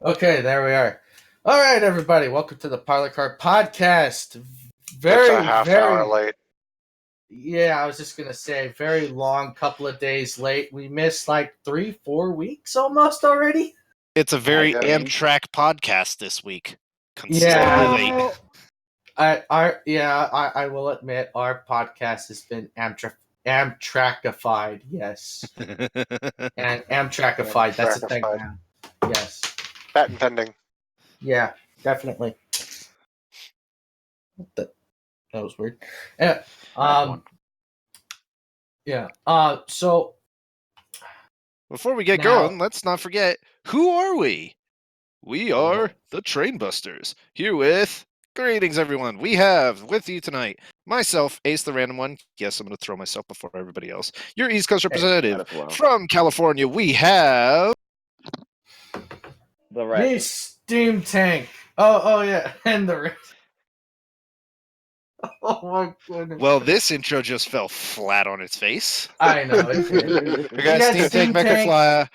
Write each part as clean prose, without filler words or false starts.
Okay, there we are. All right, everybody, welcome to the Parlor Card Podcast. It's Very, a half very, hour late. yeah, I was just gonna say, very long couple of days late. We missed like 3-4 weeks almost already. It's a very I Amtrak podcast this week. Yeah. Consistently late. I will admit our podcast has been Amtrakified, yes, and Amtrakified. That's the thing Amtrakified. now. Yes, Patent pending. yeah, definitely. That was weird. Yeah. Yeah. So Before we get Now- going, let's not forget, who are we? We are the Train Busters, here with... Greetings, everyone. We have with you tonight myself, Ace the Random One. Yes, I'm going to throw myself before everybody else. Your East Coast representative. From California, we have... The me, rest. Steam Tank. Oh yeah, and the rest. Oh my goodness. Well, this intro just fell flat on its face. I know. It did. We got got Steam Steam Tank Mecha Tank. Flyer.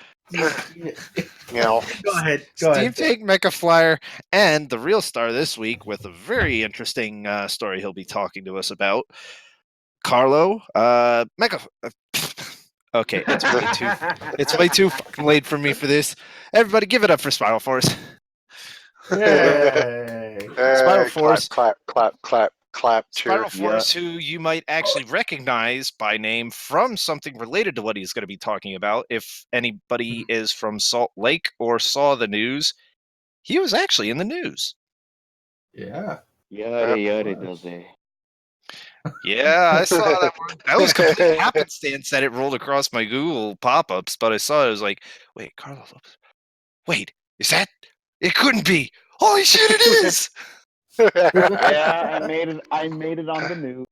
You know, Go ahead. Steam Tank Mecha Flyer, and the real star this week with a very interesting story he'll be talking to us about. Carlo, Mecha. Okay, it's way too fucking late for me for this. Everybody, give it up for Spiral Force. Yay. Spiral Force. Clap. Cheer. Spiral Force, who you might actually recognize by name from something related to what he's going to be talking about. If anybody is from Salt Lake or saw the news, he was actually in the news. Yeah. Yada does it. Yeah, I saw that one. That was complete happenstance that it rolled across my Google pop-ups, but I saw it, I was like, wait, Carlos Lopez. Wait, is that? It couldn't be. Holy shit, it is! Yeah, I made it on the news.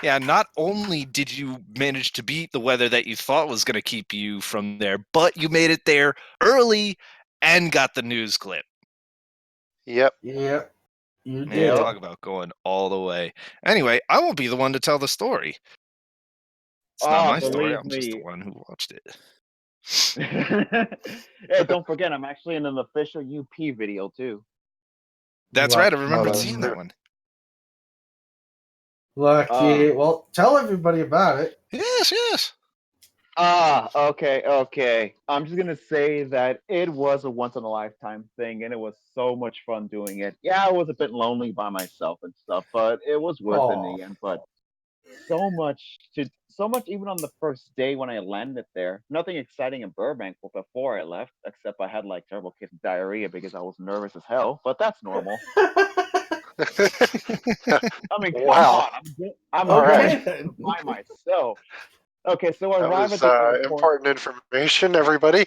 Yeah, not only did you manage to beat the weather that you thought was going to keep you from there, but you made it there early and got the news clip. Yep. Yep. You Man, did. talk about going all the way. Anyway, I won't be the one to tell the story. It's not my story, believe I'm just the me. one who watched it. Hey, don't forget, I'm actually in an official UP video too. That's right, I remember Lucky. seeing that one. Lucky. Well, tell everybody about it. Yes. Okay. I'm just gonna say that it was a once in a lifetime thing, and it was so much fun doing it. Yeah, I was a bit lonely by myself and stuff, but it was worth it in the end. But so much even on the first day when I landed there. Nothing exciting in Burbank before I left, except I had like terrible case of diarrhea because I was nervous as hell. But that's normal. I mean, come Wow. on, I'm All going right. by myself. Okay, so I That arrive was at the airport. important information, everybody.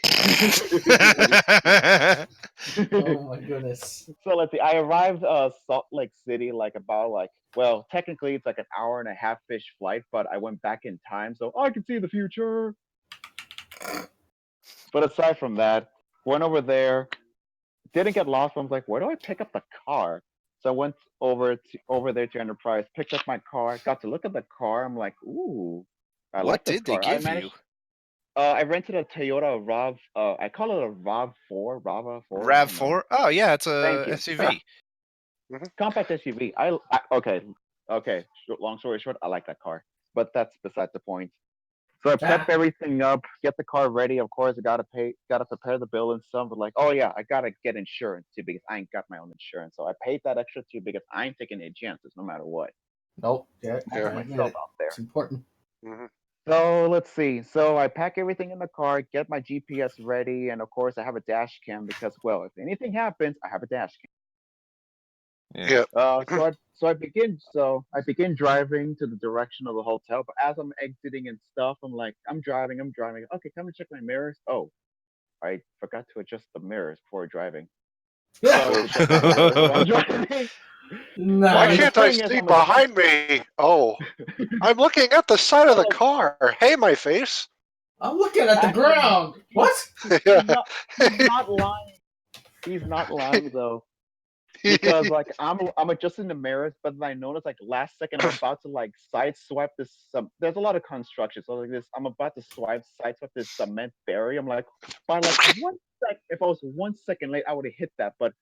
Oh my goodness. So let's see. I arrived Salt Lake City like about well, technically it's like an hour and a half-ish flight, but I went back in time, so I can see the future. But aside from that, went over there, didn't get lost. I was like, where do I pick up the car? So I went over there to Enterprise, picked up my car, got to look at the car. I'm like, ooh, I like this What did they car. give you? I rented a Toyota RAV. I call it a RAV4. RAV4? Oh yeah, it's a Thank you. SUV. Compact SUV. Okay. Long story short, I like that car, but that's beside the point. So I prep everything up, get the car ready. Of course, I gotta prepare the bill and stuff. But like, oh yeah, I gotta get insurance too because I ain't got my own insurance. So I paid that extra too because I ain't taking any chances no matter what. Nope. Yeah. Myself out there. It's important. Mm-hmm. So let's see. So I pack everything in the car, get my GPS ready, and of course I have a dash cam because, well, if anything happens, I have a dash cam. Yeah. So I begin driving to the direction of the hotel. But as I'm exiting and stuff, I'm driving. Okay, come and check my mirrors. Oh, I forgot to adjust the mirrors before driving. I'm driving. Nice. Why can't I see behind me? Oh, I'm looking at the side of the car. Hey, my face. I'm looking at the ground. What? He's not lying. He's not lying though. Because like I'm adjusting the mirrors, but then I notice like last second I'm about to like sideswipe this. There's a lot of construction, so like this, I'm about to sideswipe this cement barrier. I'm like, by like if I was 1 second late, I would have hit that. But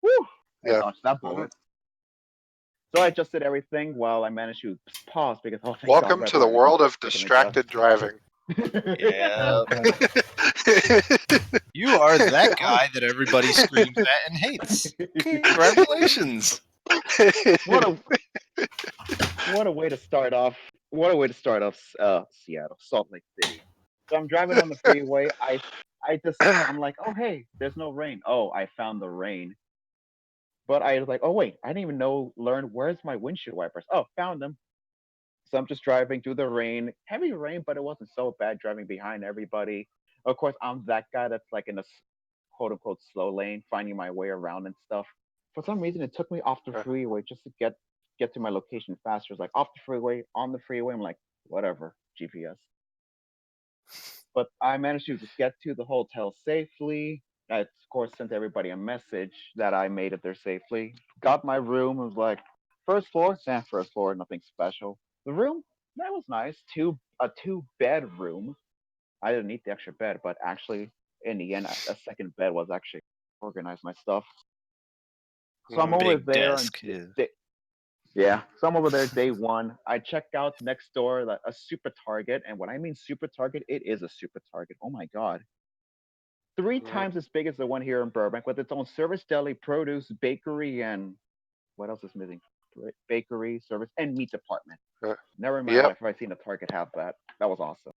whew, I Yeah. dodged that bullet. So I adjusted everything while I managed to pause because thank God, Welcome right to the before I world of freaking distracted driving. Yeah. Oh, God. You are that guy that everybody screams at and hates. Congratulations. what a what a way to start off. What a way to start off Seattle, Salt Lake City. So I'm driving on the freeway. I'm like, oh hey, there's no rain. Oh, I found the rain. But I was like, oh wait, I didn't even learn where's my windshield wipers. Oh, found them. So I'm just driving through the rain, heavy rain, but it wasn't so bad driving behind everybody. Of course, I'm that guy that's like in a quote unquote slow lane, finding my way around and stuff. For some reason, it took me off the freeway just to get to my location faster. It's like off the freeway, on the freeway. I'm like, whatever, GPS. But I managed to get to the hotel safely. I, of course, sent everybody a message that I made it there safely. Got my room. It was like first floor, first floor, nothing special. The room that was nice. A 2-bed room. I didn't need the extra bed, but actually, in the end, a second bed was actually organize my stuff. So I'm over Big there desk. yeah. So I'm over there day one. I check out next door like a super Target, and when I mean super Target, it is a super Target. Oh my God. 3 times as big as the one here in Burbank with its own service, deli, produce, bakery, and what else is missing? Bakery, service, and meat department. Never in my life have I seen a Target have that. That was awesome.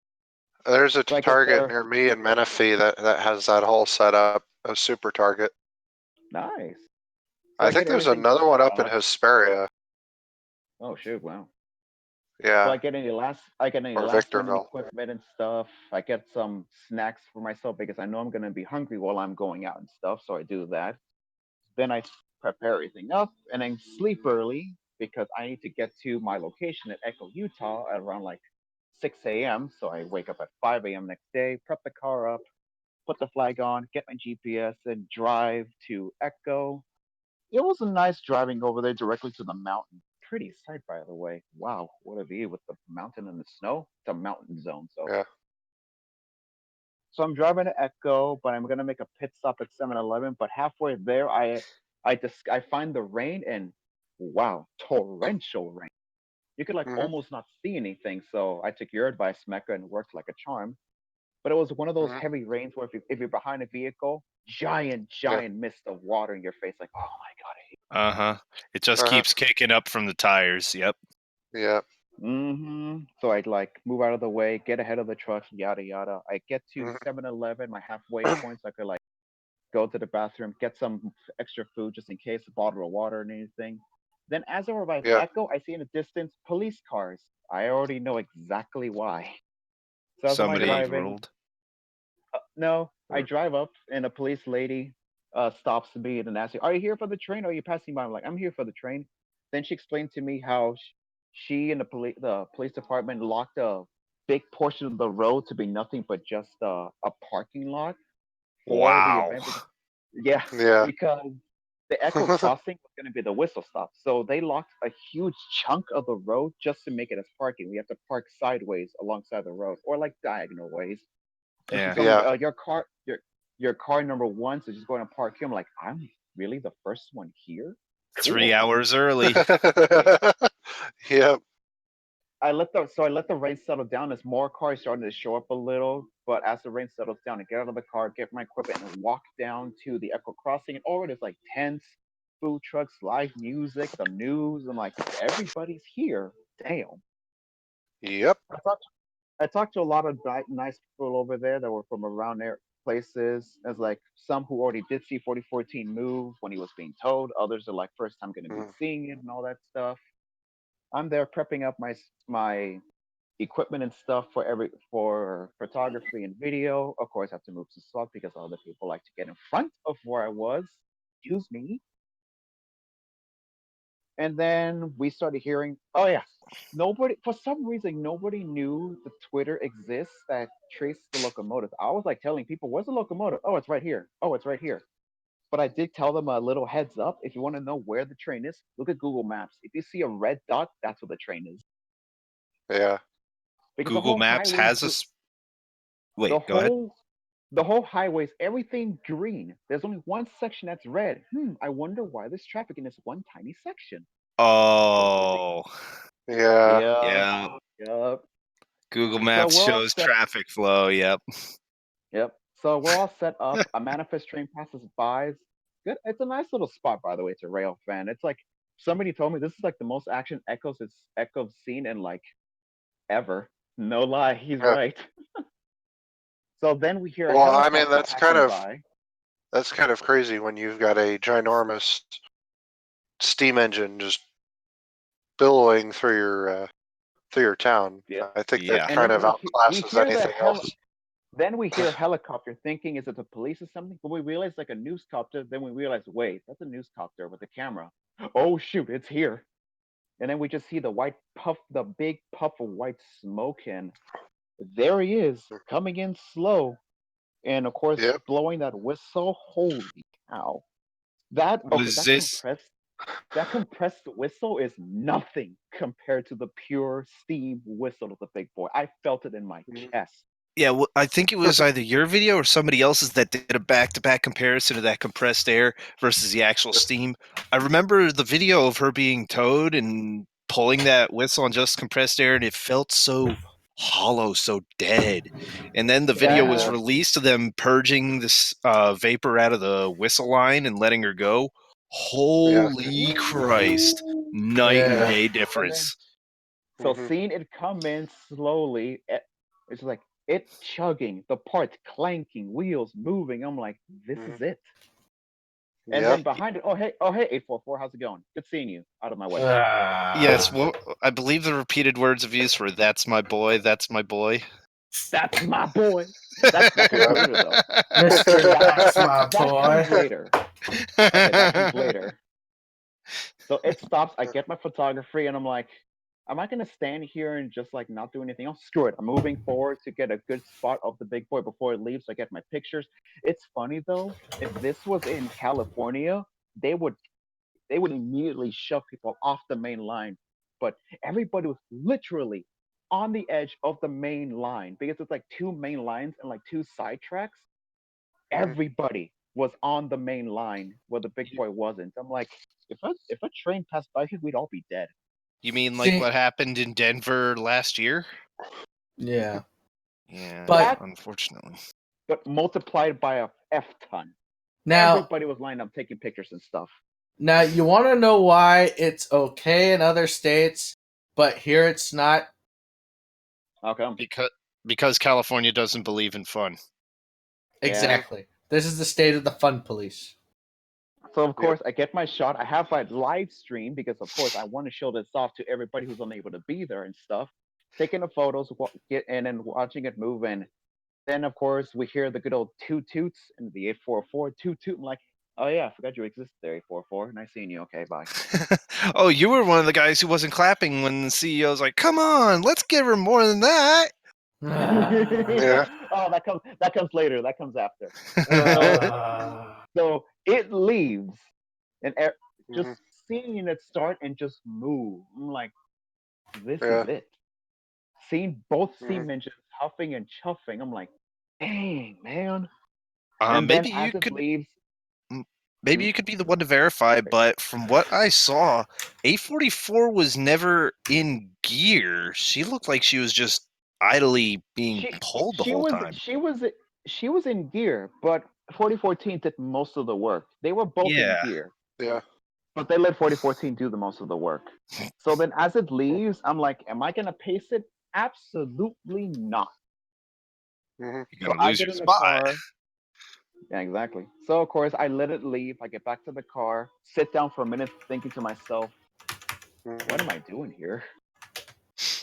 There's a So Target near me in Menifee that has that whole setup, a super Target. Nice. I think there's another one up in Hesperia. Oh shoot! Wow. Yeah. So I get any last minute equipment and stuff. I get some snacks for myself because I know I'm gonna be hungry while I'm going out and stuff. So I do that. Then I prepare everything up and then sleep early because I need to get to my location at Echo, Utah at around like 6 a.m. So I wake up at 5 a.m. next day, prep the car up, put the flag on, get my GPS, and drive to Echo. It was a nice driving over there directly to the mountain. Pretty sight, by the way. Wow, what a view with the mountain and the snow. It's a mountain zone, so. Yeah. So I'm driving to Echo, but I'm gonna make a pit stop at 7-Eleven. But halfway there, I find the rain and wow, torrential rain. You could like almost not see anything. So I took your advice, Mecha, and it worked like a charm. But it was one of those heavy rains where if you're behind a vehicle, giant mist of water in your face, like, oh my God, it just keeps kicking up from the tires. Yep. Yeah. So I'd like move out of the way, get ahead of the trucks, yada yada. I get to 7-Eleven, my halfway point, so I could like go to the bathroom, get some extra food just in case, a bottle of water and anything. Then as I arrive at Echo, I see in the distance police cars. I already know exactly why. So as Somebody I'm driving, rolled. No, I drive up and a police lady stops me and asks me, "Are you here for the train? Or are you passing by?" I'm like, "I'm here for the train." Then she explained to me how she and the police department locked a big portion of the road to be nothing but just a parking lot for the event. Because the Echo crossing was going to be the whistle stop, so they locked a huge chunk of the road just to make it as parking. We have to park sideways alongside the road or like diagonal ways. And your car number one, so just going to park here. I'm like, I'm really the first one here. 3 hours early. Yep. I let the rain settle down as more cars started to show up a little. But as the rain settles down, I get out of the car, get my equipment, and walk down to the Echo Crossing. And already there's like tents, food trucks, live music, the news. I'm like, everybody's here. Damn. Yep. I talked to a lot of nice people over there that were from around there places. As like some who already did see 4014 move when he was being told. Others are like first time going to be seeing it and all that stuff. I'm there prepping up my equipment and stuff for photography and video. Of course, I have to move to slot because other people like to get in front of where I was. Excuse me. And then we started hearing, oh yeah, for some reason, nobody knew the Twitter exists that traced the locomotive. I was like telling people, where's the locomotive? Oh, it's right here. Oh, it's right here. But I did tell them a little heads up. If you want to know where the train is, look at Google Maps. If you see a red dot, that's where the train is. Yeah. Because Google Maps has a... Wait, go ahead. The whole highways, everything green. There's only one section that's red. I wonder why there's traffic in this one tiny section. Oh, Yeah. yeah. Yep. Google So Maps we're all shows set. traffic flow. Yep. Yep. So we're all set up. A manifest train passes by. Good. It's a nice little spot, by the way. It's a rail fan. It's like somebody told me this is like the most action echoes seen in like ever. No lie, he's Yeah. right. So then we hear a Well, I helicopter mean, passing by. that's kind of crazy when you've got a ginormous steam engine just billowing through your town. Yeah. I think Yeah. that And kind then of we outclasses hear anything else. then we hear helicopter thinking is it the police or something, but we realize like a newscopter, then we realize wait, that's a newscopter with a camera. Oh shoot, it's here. And then we just see the big puff of white smoke, and there he is, coming in slow, and of course Yep. blowing that whistle. Holy cow! That okay, Was this? that compressed whistle is nothing compared to the pure steam whistle of the big boy. I felt it in my chest. Yeah, well, I think it was either your video or somebody else's that did a back-to-back comparison of that compressed air versus the actual steam. I remember the video of her being towed and pulling that whistle on just compressed air, and it felt so hollow, so dead. And then the video was Yeah. released of them purging this vapor out of the whistle line and letting her go. Yeah. Holy Christ. Night and Yeah. day And then difference. so Mhm. seeing it come in slowly, it's like it chugging, the parts clanking, wheels moving. I'm like, this is it. And Yep. then behind it, oh hey, 844, how's it going? Good seeing you. Out of my way. Yes, well, I believe the repeated words of use were "That's my boy, that's my boy." That's my boy. That comes Yep. later though. Mr. That's my That comes boy. later. Okay, that comes later. So it stops. I get my photography, and I'm like, am I gonna stand here and just like not do anything else? Screw it. I'm moving forward to get a good spot of the big boy before it leaves. So I get my pictures. It's funny though. If this was in California, they would immediately shove people off the main line. But everybody was literally on the edge of the main line because it's like two main lines and like two side tracks. Everybody was on the main line where the big boy wasn't. I'm like, if a train passed by here, we'd all be dead. You mean like See- what happened in Denver last year? Yeah. Yeah, But- unfortunately. But multiplied by a F ton. Now, Everybody was lined up taking pictures and stuff. now you want to know why it's okay in other states, but here it's not? How come? Because California doesn't believe in fun. Yeah. Exactly. This is the state of the fun police. So of course I get my shot. I have my live stream because of course I want to show this off to everybody who's unable to be there and stuff. Taking the photos, and then watching it move in. Then of course we hear the good old toot toots and the 844 toot toot. I'm like, oh yeah, I forgot you existed there, 844. Nice seeing you. Okay, bye. Oh, you were one of the guys who wasn't clapping when the CEO's like, "Come on, let's give her more than that." Yeah. Oh, that comes later. That comes after. Uh, So it leaves, and just Mhm. seeing it start and just move. I'm like, this Yeah. is it. Seeing both steam Mhm. engines huffing and chuffing, I'm like, dang man. And then Maybe as you it could. leaves, Maybe you could be the one to verify, but from what I saw, 844 was never in gear. She looked like she was just idly being pulled the whole time. she was in gear, but 4014 did most of the work. They were both in Yeah. gear, Yeah. but they let 4014 do the most of the work. So then as it leaves, I'm like, am I gonna pace it? Absolutely not. You're So gonna I lose get your in the spot. car. Yeah, exactly. So of course I let it leave. I get back to the car, sit down for a minute, thinking to myself, what am I doing here?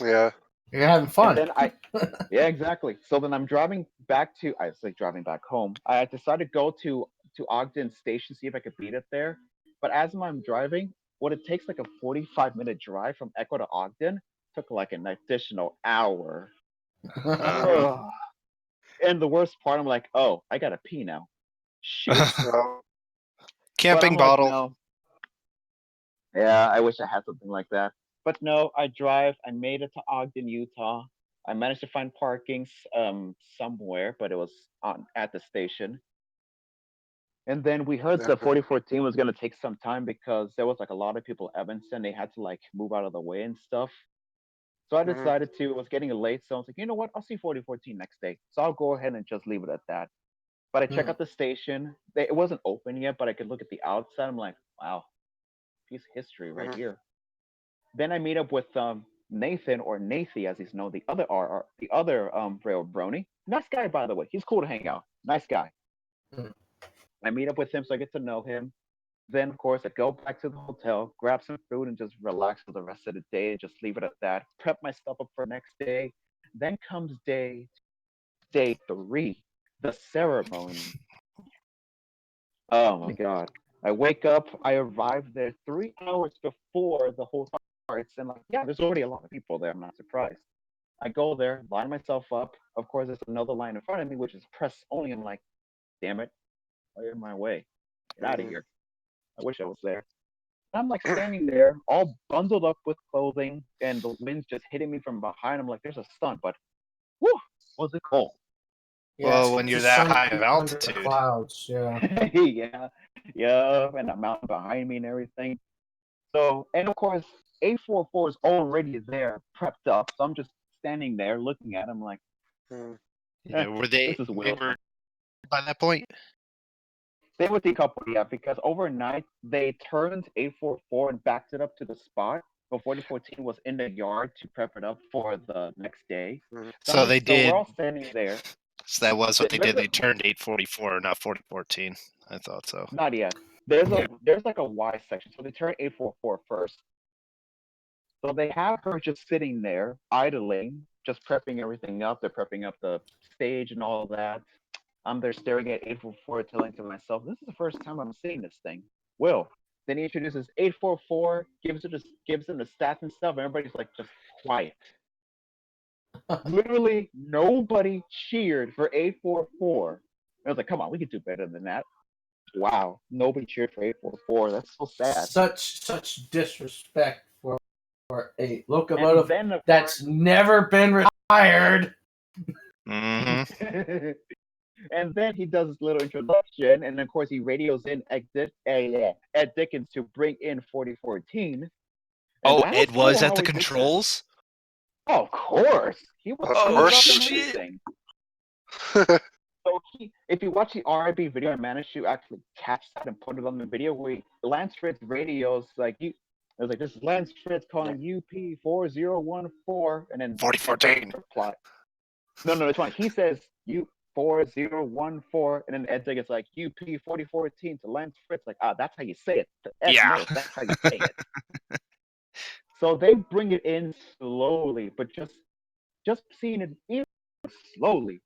Yeah. you're having fun. And then yeah, exactly. So then I'm driving back to, I say driving back home. I decided to go to Ogden Station, see if I could beat it there. But as I'm driving, what it takes like a 45-minute drive from Echo to Ogden took like an additional hour. Ugh. And the worst part, I'm like, oh, I gotta pee now. Shoot. So, But I'm Camping like, bottle. no. Yeah, I wish I had something like that. But no, I drive. I made it to Ogden, Utah. I managed to find parking somewhere, but it was at the station. And then we heard the 4014 was gonna take some time because there was like a lot of people at Evanston. They had to like move out of the way and stuff. So I decided to. It was getting late, so I was like, you know what? I'll see 4014 next day. So I'll go ahead and just leave it at that. But I check out the station. It wasn't open yet, but I could look at the outside. I'm like, wow, piece of history right here. Then I meet up with Nathan, or Nathy as he's known, the other rail Brony. Nice guy, by the way. He's cool to hang out. Nice guy. I meet up with him, so I get to know him. Then, of course, I go back to the hotel, grab some food, and just relax for the rest of the day and just leave it at that. Prep my stuff up for next day. Then comes day 3, the ceremony. Oh my God. I wake up, I arrive there 3 hours before the whole starts, and like, yeah, there's already a lot of people there. I'm not surprised. I go there, line myself up. Of course, there's another line in front of me, which is press only. I'm like, damn it, I'm in my way. Get out of here. I wish I was there. I'm like standing there, all bundled up with clothing, and the wind's just hitting me from behind. I'm like, there's a sun, but whew, was it cold? Well, when you're that high of altitude. Clouds, yeah. yeah, and a mountain behind me and everything. So, and of course, 844 is already there, prepped up. So I'm just standing there looking at him like, were they were by that point? They were decoupled, yeah, because overnight they turned 844 and backed it up to the spot. But 4014 was in the yard to prep it up for the next day. So they did. We're all standing there. So that was what they did. They turned 844, not 4014. I thought so. Not yet. There's like a Y section, so they turned 844 first. So they have her just sitting there, idling, just prepping everything up. They're prepping up the stage and all that. I'm there staring at 844, telling to myself, this is the first time I'm seeing this thing. Will. Then he introduces 844, gives him the stats and stuff, and everybody's like, just quiet. Literally, nobody cheered for 844. I was like, come on, we can do better than that. Wow, nobody cheered for 844. That's so sad. Such disrespect for a locomotive that's never been retired. Mm-hmm. And then he does his little introduction, and of course he radios in Ed Dickens to bring in 4014. Oh, Ed was at the controls? Oh, of course. He was everything. So if you watch the RIB video, I managed to actually catch that and put it on the video where Lance Fritz radios like you. I was like, this is Lance Fritz calling UP 4014, and then 4014. Reply. No, it's fine. He says 4014, and then Ed Diggins like UP 4014 to Lance Fritz. Like, that's how you say it. Yeah. That's how you say it. So they bring it in slowly, but just seeing it in slowly.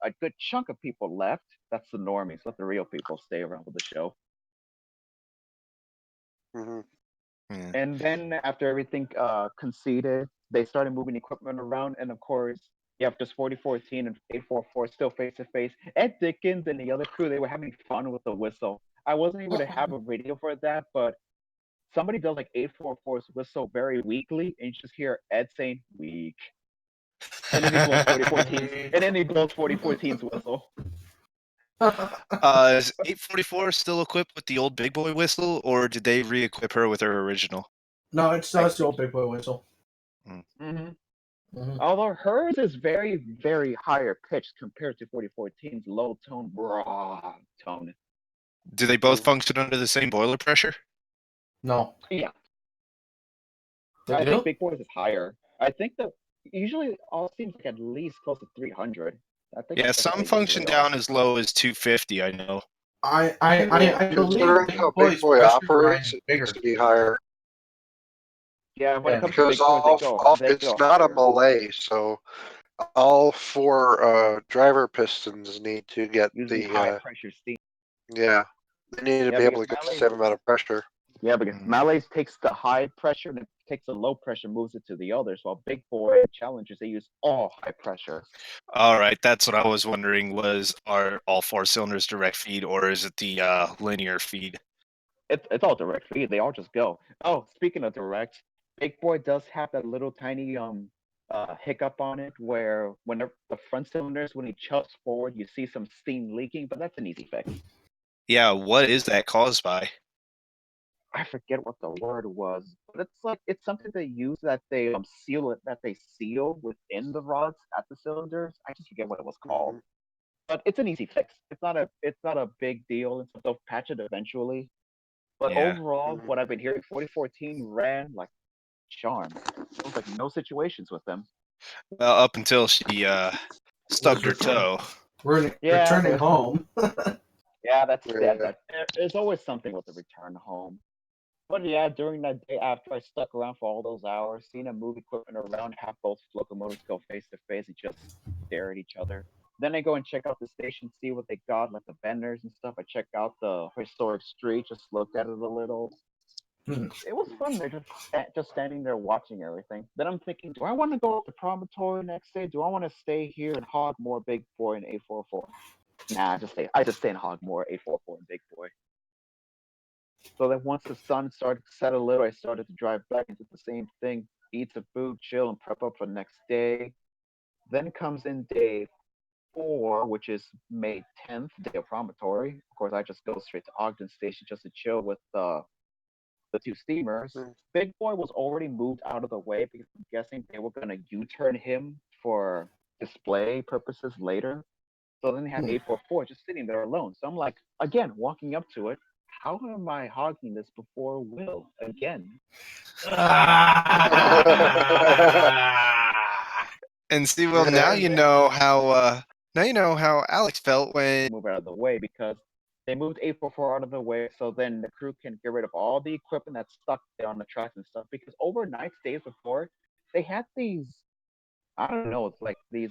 A good chunk of people left. That's the normies. Let the real people stay around with the show. And then after everything conceded, they started moving equipment around, and of course, you have just 4014 and 844 still face to face. Ed Dickens and the other crew, they were having fun with the whistle. I wasn't able to have a radio for that, but somebody does like 844's whistle very weakly, and you just hear Ed saying weak. And then he blows 4014's, and then he blows 4014's whistle. Is 844 still equipped with the old big boy whistle, or did they re-equip her with her original? No, it's the old big boy whistle. Although hers is very, very higher pitched compared to 4014's low tone, raw tone. Do they both function under the same boiler pressure? No. Yeah. I think Big Boy's is higher. I think that usually all seems like at least close to 300. I think some function down as low as 250. I know. I believe how Big Boy operates, it needs to be higher. Yeah, when it comes because to Big Boy, it's not a Malay, so all 4 driver pistons need to get the high pressure steam. Yeah, they need to be able to get the same amount of pressure. Yeah, because Malays takes the high pressure and it takes the low pressure, moves it to the others. While Big Boy Challengers, they use all high pressure. All right, that's what I was wondering. Are all 4 cylinders direct feed, or is it the linear feed? It's all direct feed. They all just go. Oh, speaking of direct, Big Boy does have that little tiny hiccup on it where whenever the front cylinders, when he chucks forward, you see some steam leaking, but that's an easy fix. Yeah, what is that caused by? I forget what the word was, but it's something they use that they seal within the rods at the cylinders. I just forget what it was called, but it's an easy fix. It's not a big deal, and so they'll patch it eventually. But Yeah. overall, what I've been hearing, 4014 ran like charm. There was like no situations with them. Well, up until she stubbed her toe. Returning home. Yeah, that's that. There's always something with the return home. But yeah, during that day after I stuck around for all those hours, seeing a move equipment around, have both locomotives go face to face and just stare at each other. Then I go and check out the station, see what they got, like the vendors and stuff. I check out the historic street, just looked at it a little. It was fun. They're just standing there watching everything. Then I'm thinking, do I want to go up to Promontory next day? Do I want to stay here and hog more Big Boy and A44? Nah, I just stay and hog more A44 and Big Boy. So then once the sun started to set a little, I started to drive back into the same thing, eat some food, chill, and prep up for the next day. Then comes in day 4, which is May 10th, day of Promontory. Of course, I just go straight to Ogden Station just to chill with the 2 steamers. Big Boy was already moved out of the way because I'm guessing they were going to U-turn him for display purposes later. So then they have 844 just sitting there alone. So I'm like, again, walking up to it, how am I hogging this before Will again? And see, well, now you know how Alex felt when move out of the way because they moved 844 out of the way, so then the crew can get rid of all the equipment that's stuck there on the tracks and stuff. Because overnight, days before, they had these, I don't know, it's like these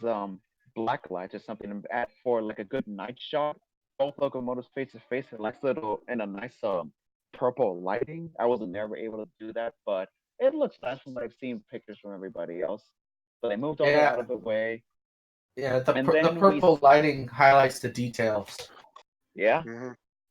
black lights or something for like a good night shot. Both locomotives face to face, and a nice purple lighting. I wasn't never able to do that, but it looks nice from what I've seen pictures from everybody else. So they moved all that out of the way. Yeah, the purple lighting highlights the details. Yeah.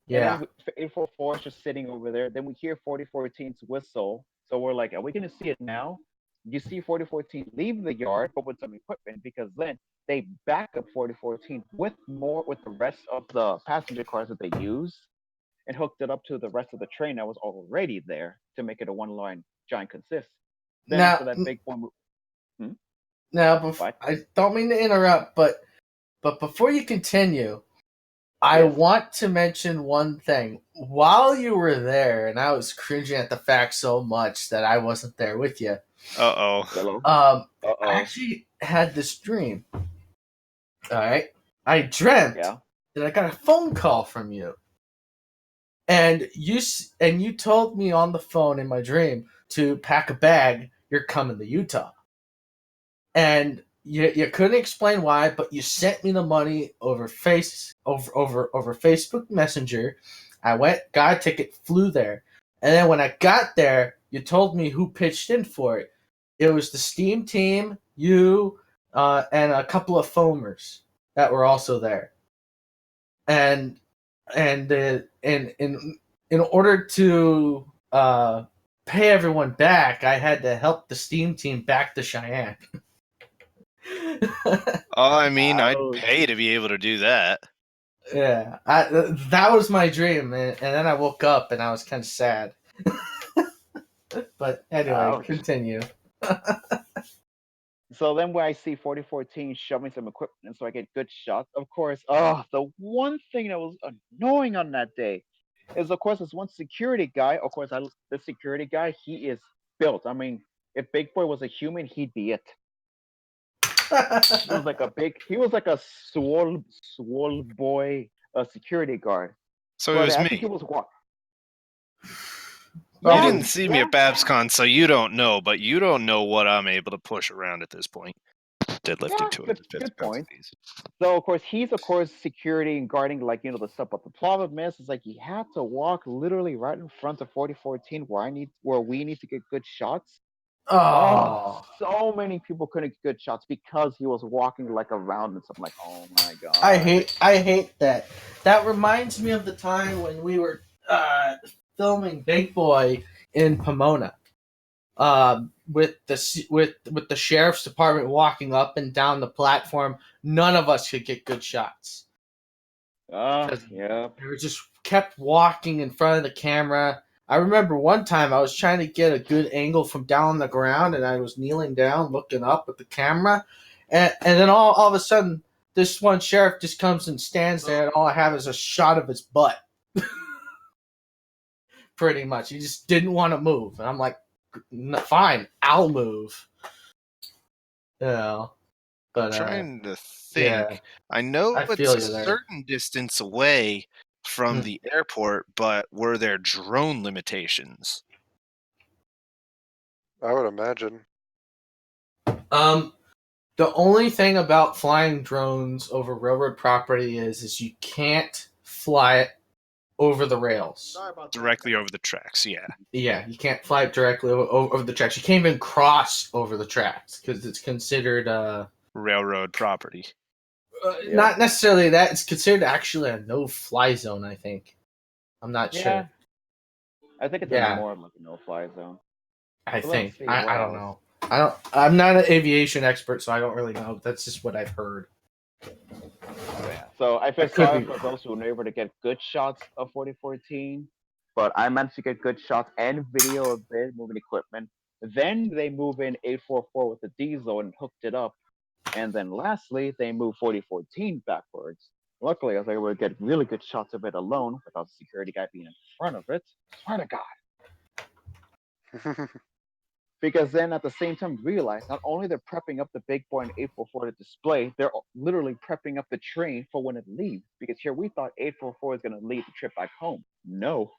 Yeah. And then 844 is just sitting over there. Then we hear 4014's whistle. So we're like, are we going to see it now? You see 4014 leave the yard, but with some equipment, because then they back up 4014 with the rest of the passenger cars that they use and hooked it up to the rest of the train that was already there to make it a one-line giant consist. Then after that big one... Now, I don't mean to interrupt, but before you continue, I want to mention one thing. While you were there, and I was cringing at the fact so much that I wasn't there with you. I actually had this dream. All right, I dreamt that I got a phone call from you, and you told me on the phone in my dream to pack a bag. You're coming to Utah, and you couldn't explain why, but you sent me the money over Facebook Messenger. I went, got a ticket, flew there, and then when I got there, you told me who pitched in for it. It was the Steam team, you, and a couple of foamers that were also there. And in order to pay everyone back, I had to help the Steam team back to Cheyenne. I mean, I'd pay to be able to do that. Yeah, that was my dream, and then I woke up and I was kind of sad. But anyway, continue. So then when I see 4014 shoving some equipment in so I get good shots, of course, the one thing that was annoying on that day is, of course, this one security guy. Of course, the security guy, he is built. I mean, if Big Boy was a human, he'd be it. He was like a swole boy security guard. So it was I me. think it was what? You didn't see me at BabsCon, so you don't know, but you don't know what I'm able to push around at this point. Deadlifting 250 pounds. So, of course, he's, security and guarding, the stuff. But the problem is like he had to walk literally right in front of 4014 where we need to get good shots. Oh, so many people couldn't get good shots because he was walking around and stuff. I'm like, oh my god. I hate that. That reminds me of the time when we were filming Big Boy in Pomona. with the sheriff's department walking up and down the platform, none of us could get good shots. Yeah. They were just kept walking in front of the camera. I remember one time I was trying to get a good angle from down on the ground, and I was kneeling down, looking up at the camera, and then all of a sudden, this one sheriff just comes and stands there, and all I have is a shot of his butt. Pretty much, he just didn't want to move, and I'm like, "Fine, I'll move." Yeah, but Trying to yeah, think. I know I it's feel a you there. certain distance away from Mm. the airport, but were there drone limitations? I would imagine. The only thing about flying drones over railroad property is you can't fly it over the rails. Sorry about that. Directly over the tracks, yeah. Yeah, you can't fly it directly over the tracks. You can't even cross over the tracks because it's considered Railroad property. not necessarily that. It's considered actually a no-fly zone. I think. I'm not sure. I think it's more like a no-fly zone. I But think. let's see, I what don't else? know. I'm not an aviation expert, so I don't really know. That's just what I've heard. So I feel I could sorry be for those who were able to get good shots of 4014, but I managed to get good shots and video of their moving equipment. Then they move in 844 with the diesel and hooked it up. And then lastly, they moved 4014 backwards. Luckily, I was able to get really good shots of it alone without the security guy being in front of it. Swear to God. Because then at the same time realize not only they're prepping up the big boy in 844 to display, they're literally prepping up the train for when it leaves. Because here we thought 844 is going to lead the trip back home. No.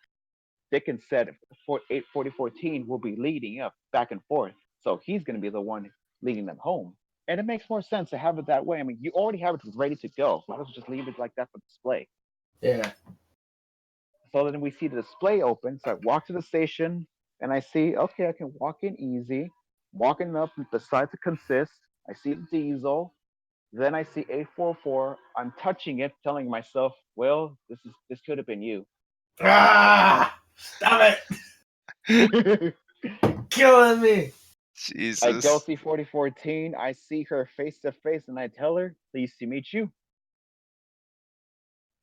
Dickens said 4014 will be leading up back and forth. So he's going to be the one leading them home. And it makes more sense to have it that way. I mean, you already have it ready to go. Why don't you just leave it like that for display? Yeah. So then we see the display open. So I walk to the station and I see, okay, I can walk in easy. Walking up beside the consist, I see the diesel. Then I see 844. I'm touching it, telling myself, well, this could have been you. Stop it! Killing me. Jesus. I go see 4014. I see her face to face and I tell her, pleased to meet you.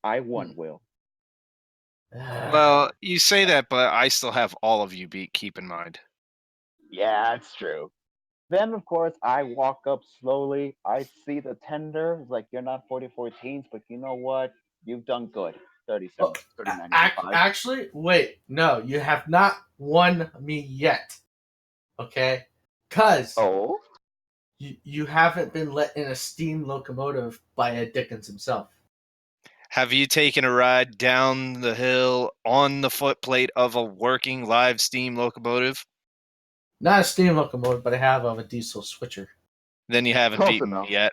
I won, Will. Well, you say that, but I still have all of you beat, keep in mind. Yeah, it's true. Then, of course, I walk up slowly. I see the tender. It's like, you're not 4014s, but you know what? You've done good. 37, 39, Actually, wait. No, you have not won me yet. Okay? Because you haven't been let in a steam locomotive by Ed Dickens himself. Have you taken a ride down the hill on the footplate of a working live steam locomotive? Not a steam locomotive, but I have of a diesel switcher. Then you haven't beaten me yet.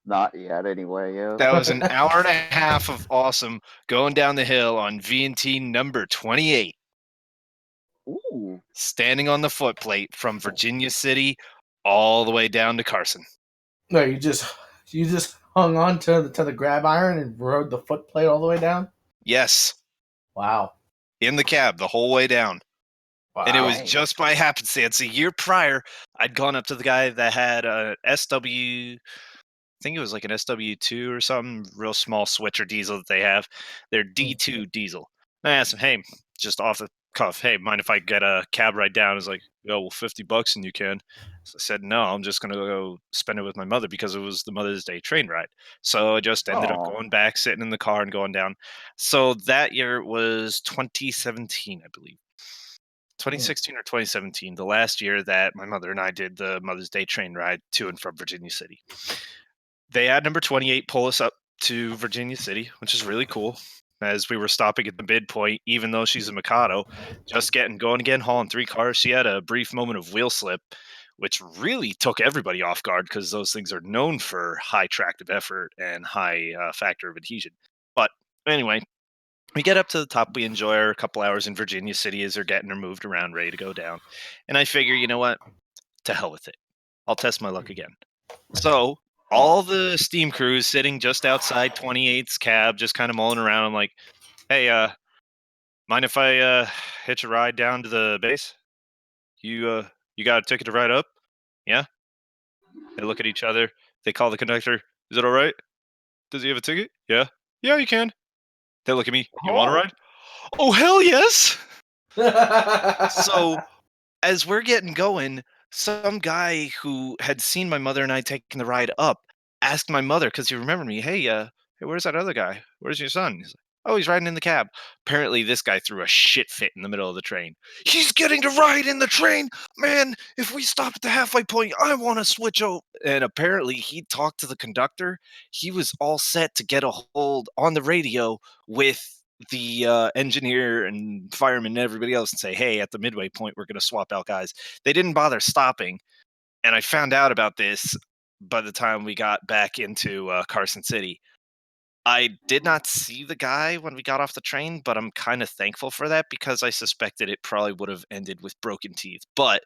Not yet, anyway. Yeah. That was an hour and a half of awesome going down the hill on V&T number 28. Ooh. Standing on the footplate from Virginia City all the way down to Carson. No, you just hung on to the grab iron and rode the footplate all the way down? Yes. Wow. In the cab the whole way down. Wow. And it was just by happenstance. A year prior, I'd gone up to the guy that had a SW, I think it was like an SW2 or something, real small switcher diesel that they have. Their D2 diesel. And I asked him, hey, just off the cuff, hey, mind if I get a cab ride down? He's like, oh, well, $50 and you can. So I said, no, I'm just going to go spend it with my mother because it was the Mother's Day train ride. So I just ended up going back, sitting in the car and going down. So that year was 2017, I believe. 2016 or 2017, the last year that my mother and I did the Mother's Day train ride to and from Virginia City. They had number 28 pull us up to Virginia City, which is really cool. As we were stopping at the midpoint, even though she's a Mikado, just going again, hauling 3 cars, she had a brief moment of wheel slip, which really took everybody off guard because those things are known for high tractive effort and high factor of adhesion. But anyway, we get up to the top. We enjoy our couple hours in Virginia City as they're getting her moved around, ready to go down. And I figure, you know what? To hell with it. I'll test my luck again. So all the steam crews sitting just outside 28's cab, just kind of mulling around. I'm like, hey, mind if I hitch a ride down to the base? you got a ticket to ride up? Yeah. They look at each other. They call the conductor. Is it all right? Does he have a ticket? Yeah. Yeah, you can. They look at me. You want to ride? Oh, hell yes. So as we're getting going, some guy who had seen my mother and I taking the ride up asked my mother, because he remembered me, hey, where's that other guy? Where's your son? He's like, oh, he's riding in the cab. Apparently, this guy threw a shit fit in the middle of the train. He's getting to ride in the train. Man, if we stop at the halfway point, I want to switch over. And apparently, he talked to the conductor. He was all set to get a hold on the radio with the engineer and fireman and everybody else and say, hey, at the midway point, we're going to swap out guys. They didn't bother stopping. And I found out about this by the time we got back into Carson City. I did not see the guy when we got off the train, but I'm kind of thankful for that because I suspected it probably would have ended with broken teeth. But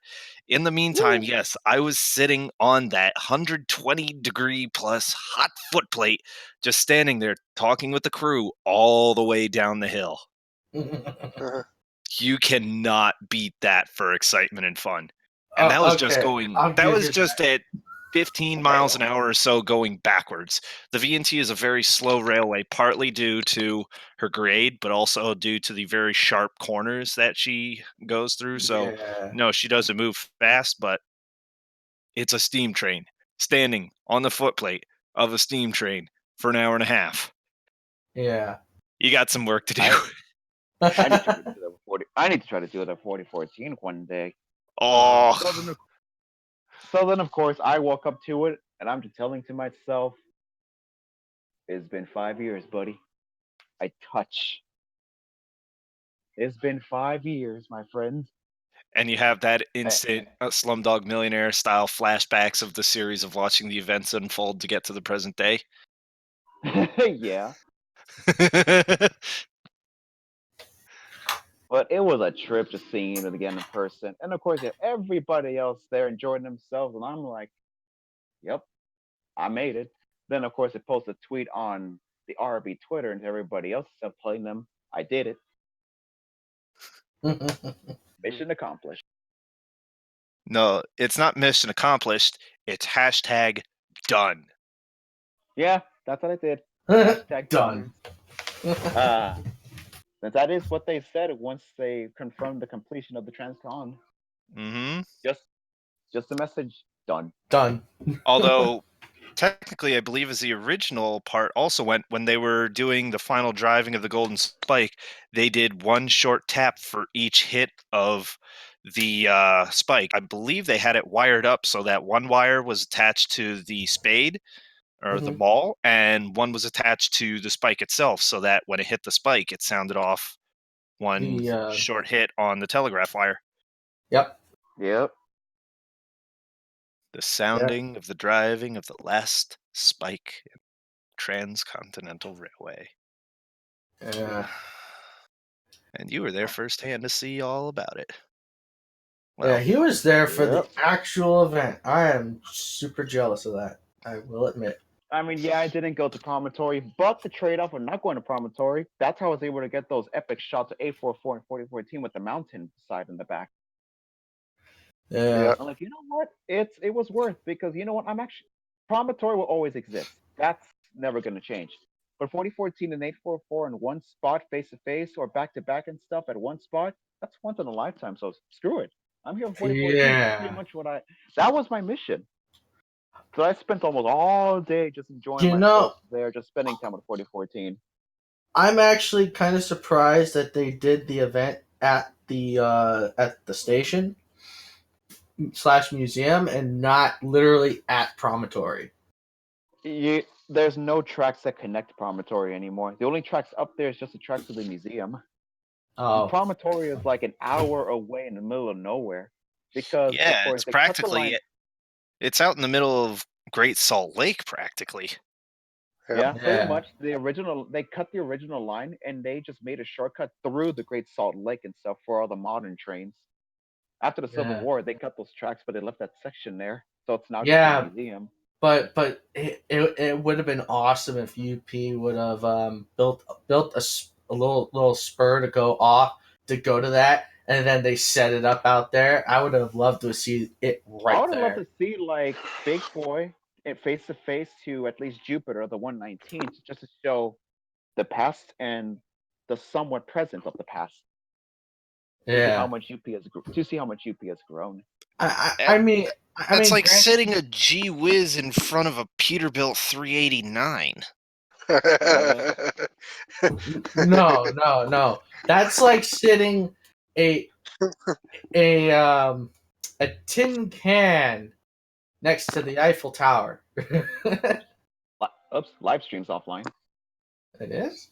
in the meantime, yes, I was sitting on that 120-degree plus hot foot plate, just standing there talking with the crew all the way down the hill. You cannot beat that for excitement and fun. And that was just going, that was just at 15 miles an hour or so going backwards. The V&T is a very slow railway, partly due to her grade, but also due to the very sharp corners that she goes through. So, no, she doesn't move fast, but it's a steam train standing on the footplate of a steam train for an hour and a half. Yeah. You got some work to do. I need to try to do that 4014 one day. Oh. So then, of course, I walk up to it, and I'm just telling to myself, it's been 5 years, buddy. I touch. It's been 5 years, my friend. And you have that instant Slumdog Millionaire style flashbacks of the series of watching the events unfold to get to the present day. Yeah. But it was a trip just seeing it again in person. And of course, you have everybody else there enjoying themselves. And I'm like, yep, I made it. Then, of course, it posts a tweet on the RB Twitter and everybody else is playing them. I did it. Mission accomplished. No, it's not mission accomplished. It's hashtag done. Yeah, that's what I did. Hashtag done. Since that is what they said once they confirmed the completion of the Transcon. Mm-hmm. Just a message. Done. Done. Although, technically, I believe as the original part also went when they were doing the final driving of the Golden Spike, they did one short tap for each hit of the spike. I believe they had it wired up so that one wire was attached to the spade or the maul, and one was attached to the spike itself so that when it hit the spike, it sounded off one short hit on the telegraph wire. Yep. Yep. The sounding of the driving of the last spike in Transcontinental Railway. Yeah. And you were there firsthand to see all about it. Well, yeah, he was there for the actual event. I am super jealous of that, I will admit. I mean, yeah, I didn't go to Promontory, but the trade-off of not going to Promontory, that's how I was able to get those epic shots of A44 and 4014 with the mountain side in the back. Yeah. I'm like, you know what? It was worth, because you know what? Promontory will always exist. That's never going to change. But 4014 and 844 in one spot, face-to-face, or back-to-back and stuff at one spot, that's once in a lifetime, so screw it. I'm here for 4014. Yeah. That's pretty much that was my mission. So I spent almost all day just enjoying myself there, just spending time with 4014. I'm actually kind of surprised that they did the event at the station / museum and not literally at Promontory. There's no tracks that connect Promontory anymore. The only tracks up there is just the tracks to the museum. Oh. And Promontory is like an hour away in the middle of nowhere. Because yeah, of course, it's practically it's out in the middle of Great Salt Lake, practically. Yeah, pretty much. They cut the original line and they just made a shortcut through the Great Salt Lake and stuff for all the modern trains. After the Civil War, they cut those tracks, but they left that section there, so it's now just a museum. But it would have been awesome if UP would have built a little spur to go to that, and then they set it up out there. I would have loved to see it I right would have loved there. to see like Big Boy face to face to at least Jupiter, the 119, just to show the past and the somewhat present of the past. To see how Yeah. much UP has to see how much UP has grown. I mean, That's like granted- sitting a G Whiz in front of a Peterbilt 389. No. That's like sitting a tin can next to the Eiffel Tower. Oops, live stream's offline. It is?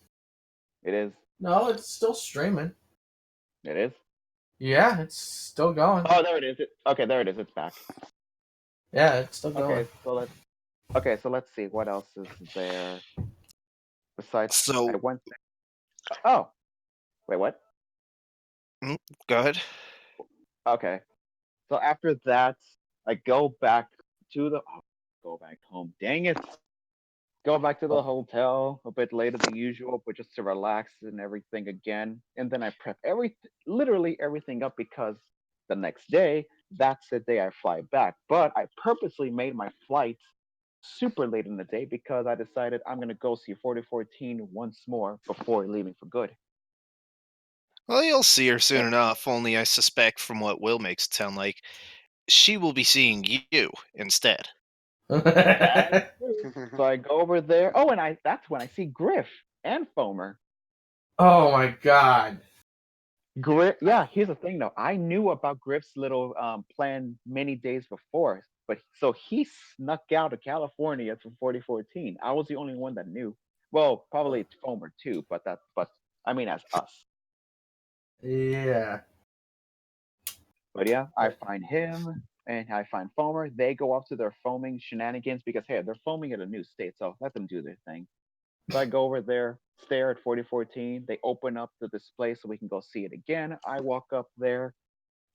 It is. No, it's still streaming. It is. Yeah, it's still going. Oh, there it is. Okay, there it is. It's back. Yeah, it's still going. Okay, so let's see what else is there. Besides, So- I went. Oh, wait, what? Go ahead. Okay, so after that, I go back to the. Oh, go back home. Dang it! Go back to the hotel a bit later than usual, but just to relax and everything again. And then I prep literally everything up because the next day, that's the day I fly back. But I purposely made my flight super late in the day because I decided I'm gonna go see 4014 once more before leaving for good. Well, you'll see her soon enough, only I suspect from what Will makes it sound like, she will be seeing you instead. So I go over there. Oh, and that's when I see Griff and Foamer. Oh my god. Griff, yeah, here's the thing though. I knew about Griff's little plan many days before, but so he snuck out of California for 4014. I was the only one that knew. Well, probably Foamer too, but I mean as us. Yeah. But yeah, I find him and I find Foamer. They go off to their foaming shenanigans because hey, they're foaming at a new state, so let them do their thing. So I go over there, stare at 4014. They open up the display so we can go see it again. I walk up there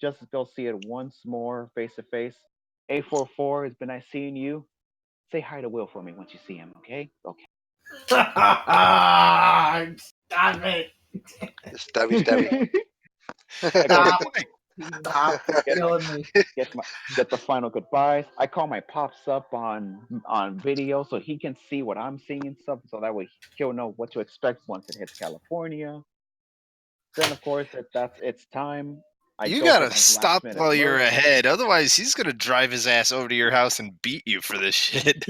just to go see it once more face to face. 844, it's been nice seeing you. Say hi to Will for me once you see him, okay? Okay. Stop it. Stabby. Stop. Stop killing me. Get the final goodbyes. I call my pops up on video so he can see what I'm seeing and stuff, so that way he'll know what to expect once it hits California. Then of course it's time. You gotta stop while you're ahead, otherwise he's gonna drive his ass over to your house and beat you for this shit.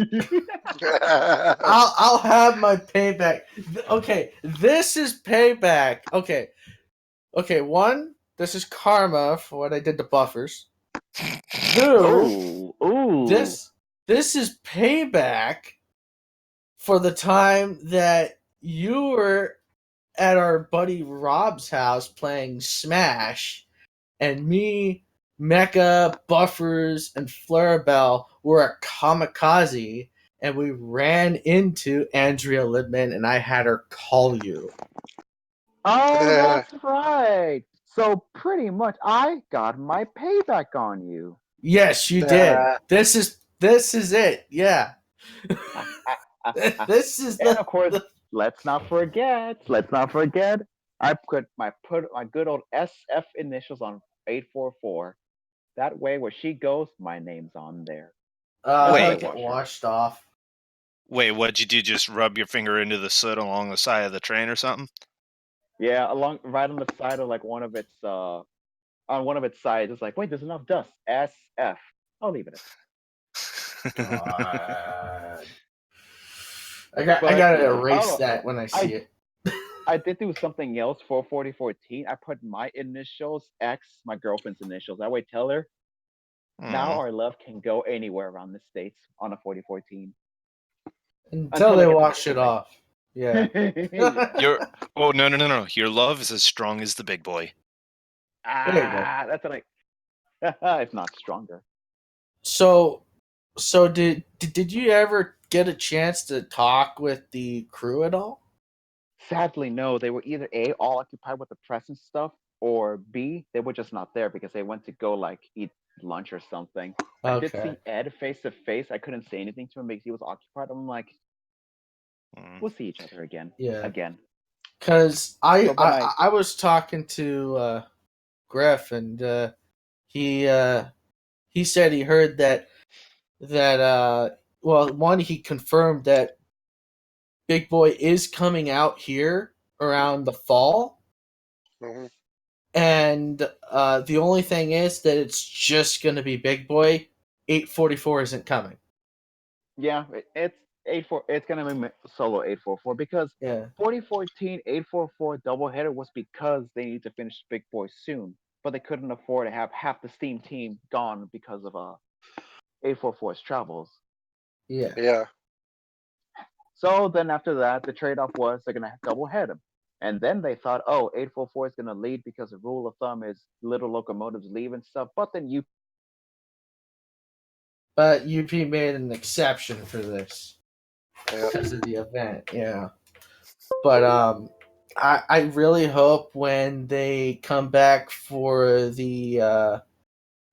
I'll have my payback. Okay, this is payback. Okay, one, this is karma for what I did to Buffers. Two, this is payback for the time that you were at our buddy Rob's house playing Smash, and me, Mecha, Buffers, and Flurabelle were at Kamikaze, and we ran into Andrea Libman, and I had her call you. Oh, that's right. So pretty much, I got my payback on you. Yes, you did. This is it. Yeah. This is and of course, let's not forget. I put my good old SF initials on 844. That way, where she goes, my name's on there. Wait, get washed off. Wait, what'd you do? Just rub your finger into the soot along the side of the train or something? Yeah, right on the side of like one of its on one of its sides. It's like, wait, there's enough dust. SF. I'll leave it. I gotta erase that when I see it. I did do something else for 4014. I put my initials X, my girlfriend's initials. That way, tell her now our love can go anywhere around the states on a 4014 until they wash it off. Yeah. No. Your love is as strong as the big boy. That's what if not stronger. So did you ever get a chance to talk with the crew at all? Sadly, no. They were either A, all occupied with the press and stuff, or B, they were just not there because they went to go like eat lunch or something. I did see Ed face to face. I couldn't say anything to him because he was occupied. I'm like, we'll see each other again. Yeah. Again. Because I was talking to Griff, and he said he heard that well, one, he confirmed that Big Boy is coming out here around the fall, Mhm. and the only thing is that it's just going to be Big Boy. 844 isn't coming. Yeah, it's 84. It's gonna be solo 844 because Yeah. 4014 844 doubleheader was because they need to finish Big Boy soon, but they couldn't afford to have half the Steam team gone because of 844's travels. Yeah. Yeah. So then after that, the trade-off was they're gonna double head him. And then they thought, oh, 844 is gonna lead because the rule of thumb is little locomotives leave and stuff. But then But UP made an exception for this Yeah. because of the event. Yeah. But I really hope when they come back for the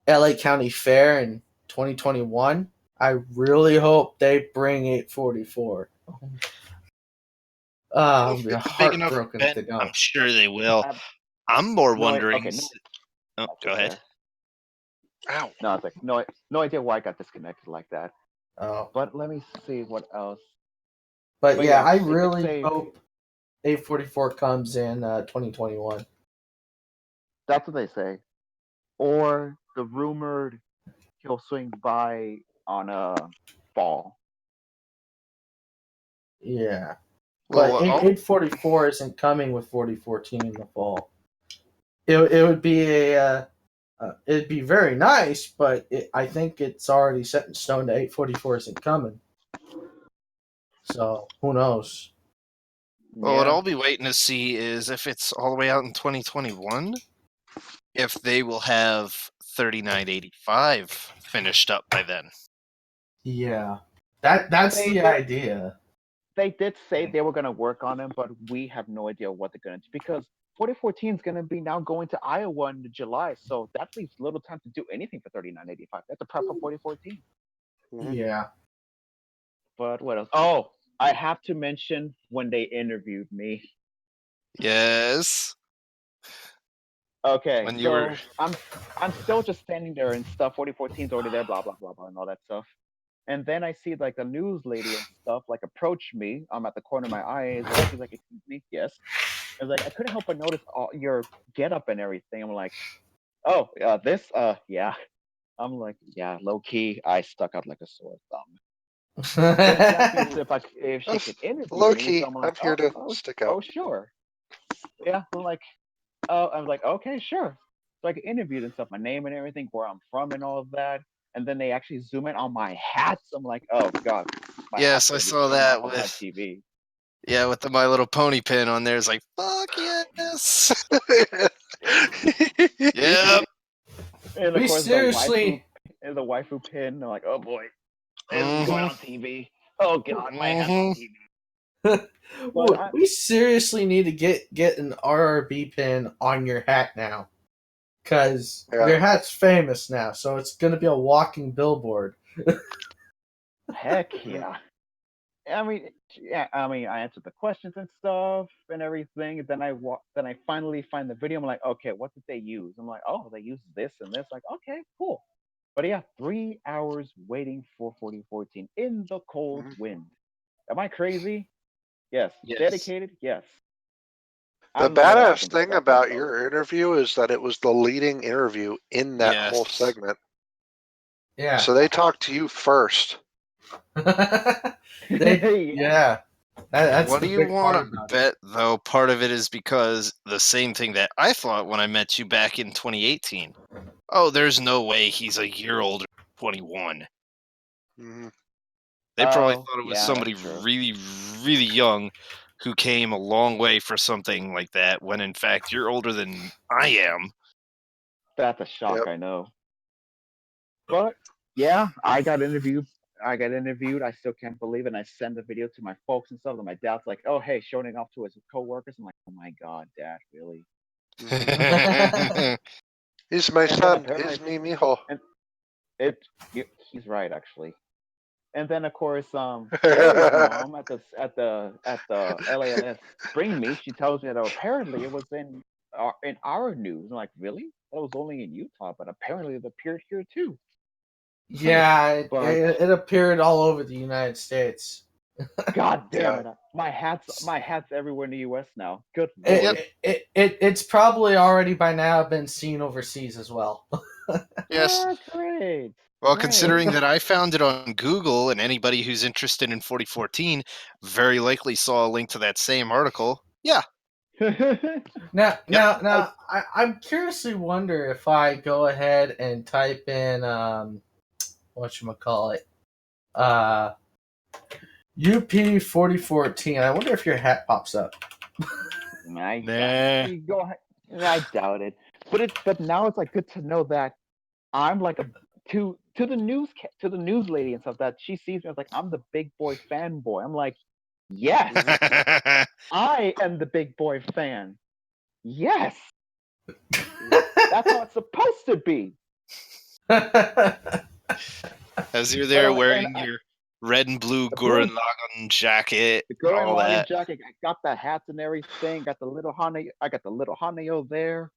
LA County Fair in 2021, I really hope they bring 844. If I'm it's a big enough heartbroken if event, they don't. I'm sure they will. uh, I'm more no, wondering. okay, no, Oh, that's go ahead. there. Ow. No, it's like no idea why I got disconnected like that. Oh. But let me see what else. But But yeah, yeah, I they did really say hope 844 comes in 2021. that's what they say. Or the rumored he'll swing by on a fall. Yeah. Well, But 844 isn't coming with 4014 in the fall. It would be it'd be very nice, but I think it's already set in stone that 844 isn't coming. So who knows? what Yeah, I'll be waiting to see is if it's all the way out in 2021, if they will have 3985 finished up by then. Yeah, that's they the did, idea. they did say they were gonna work on him, but we have no idea what they're gonna do because 4014 is gonna be now going to Iowa in July, so that leaves little time to do anything for 3985. That's a prep for 4014. Mhm. Yeah. But what else? Oh, I have to mention when they interviewed me. Yes. Okay, When you were. so I'm still just standing there and stuff. 4014's already there, blah blah blah blah, and all that stuff. And then I see like the news lady and stuff like approach me. I'm at the corner of my eyes, and she's like, "Excuse me, yes." I was like, I couldn't help but notice all your getup and everything. I'm like, "Oh, this, yeah." I'm like, "Yeah, low key, I stuck out like a sore thumb." Then she asked me if she That's could interview low me, so key. I'm like, I'm here to oh, stick oh, out. sure, yeah. I'm like, oh, I was like, okay, sure. So I get interviewed and stuff, my name and everything, where I'm from and all of that. And then they actually zoom in on my hats. I'm like, oh god, my hat's Yes, I gonna be saw showing that off on live with. TV. Yeah, with the My Little Pony pin on there. It's like, fuck yes. Yep. And of We course seriously, the waifu pin. I'm like, oh boy, this is going Mhm. on TV. Oh god, my hat's on Mhm. TV. But we seriously need to get an RRB pin on your hat now, because Yeah. your hat's famous now, so it's gonna be a walking billboard. heck Mhm. yeah. I mean, yeah. I mean, I answered the questions and stuff and everything. And then then I finally find the video. I'm like, okay, what did they use? I'm like, oh, they used this and this. Like, okay, cool. But yeah, 3 hours waiting for 4014 in the cold Mhm. wind. Am I crazy? Yes. Yes. Dedicated? Yes. I The don't know what else I badass can say thing about that about though. your interview is that it was the leading interview in that whole Yes. segment. Yeah. So they talked to you first. They Yeah. yeah. That's What the do you big want part to about it. bet, though? Part of it is because the same thing that I thought when I met you back in 2018. Oh, there's no way he's a year older than 21. Mhm. They probably Oh, thought it was yeah, somebody that's true. really, really young who came a long way for something like that, when in fact you're older than I am. That's a shock, Yep. I know. But yeah, I got interviewed. I still can't believe it. And I send the video to my folks and stuff. And my dad's like, "Oh, hey, showing it off to his coworkers." I'm like, "Oh my god, Dad, really?" Mhm. He's my And then son. apparently, He's me, mijo. and it, he's right actually. And then of course, Gary's mom at the LALS bring me. She tells me that apparently it was in in our news. I'm like, really? That was only in Utah, but apparently it appeared here too. Yeah, But it appeared all over the United States. God damn Yeah. it! My hat's everywhere in the U.S. now. Good It, lord. it's probably already by now been seen overseas as well. Yes. Ah, great. Well, Great. considering that I found it on Google, and anybody who's interested in 4014 very likely saw a link to that same article. Yeah. Now, I'm curiously wonder if I go ahead and type in whatchamacallit, UP 4014. I wonder if your hat pops up. I Nah. you go ahead. I doubt it. But now it's like good to know that I'm like a to the to the news lady and stuff that she sees me as like I'm the big boy fanboy. I'm like, yes, I am the big boy fan. Yes, that's how it's supposed to be. As you're there And wearing your red and blue the blue Gurren Lagann jacket, the Gurren all Lagann that. jacket, I got the hats and everything. Got the little I got the little Haneo there.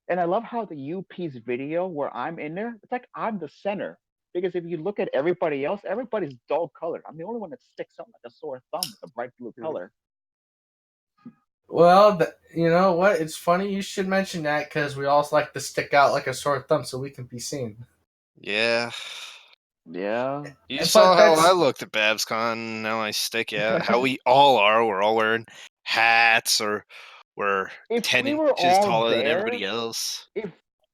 And I love how the UP's video where I'm in there, it's like I'm the center. Because if you look at everybody else, everybody's dull colored. I'm the only one that sticks out like a sore thumb with a bright blue color. Well, you know what? It's funny you should mention that because we all like to stick out like a sore thumb so we can be seen. Yeah. Yeah. You But saw how that's- I looked at BabsCon. Now I stick out. How we all are. We're all wearing hats, or we're If 10 we were inches all taller than there, everybody else.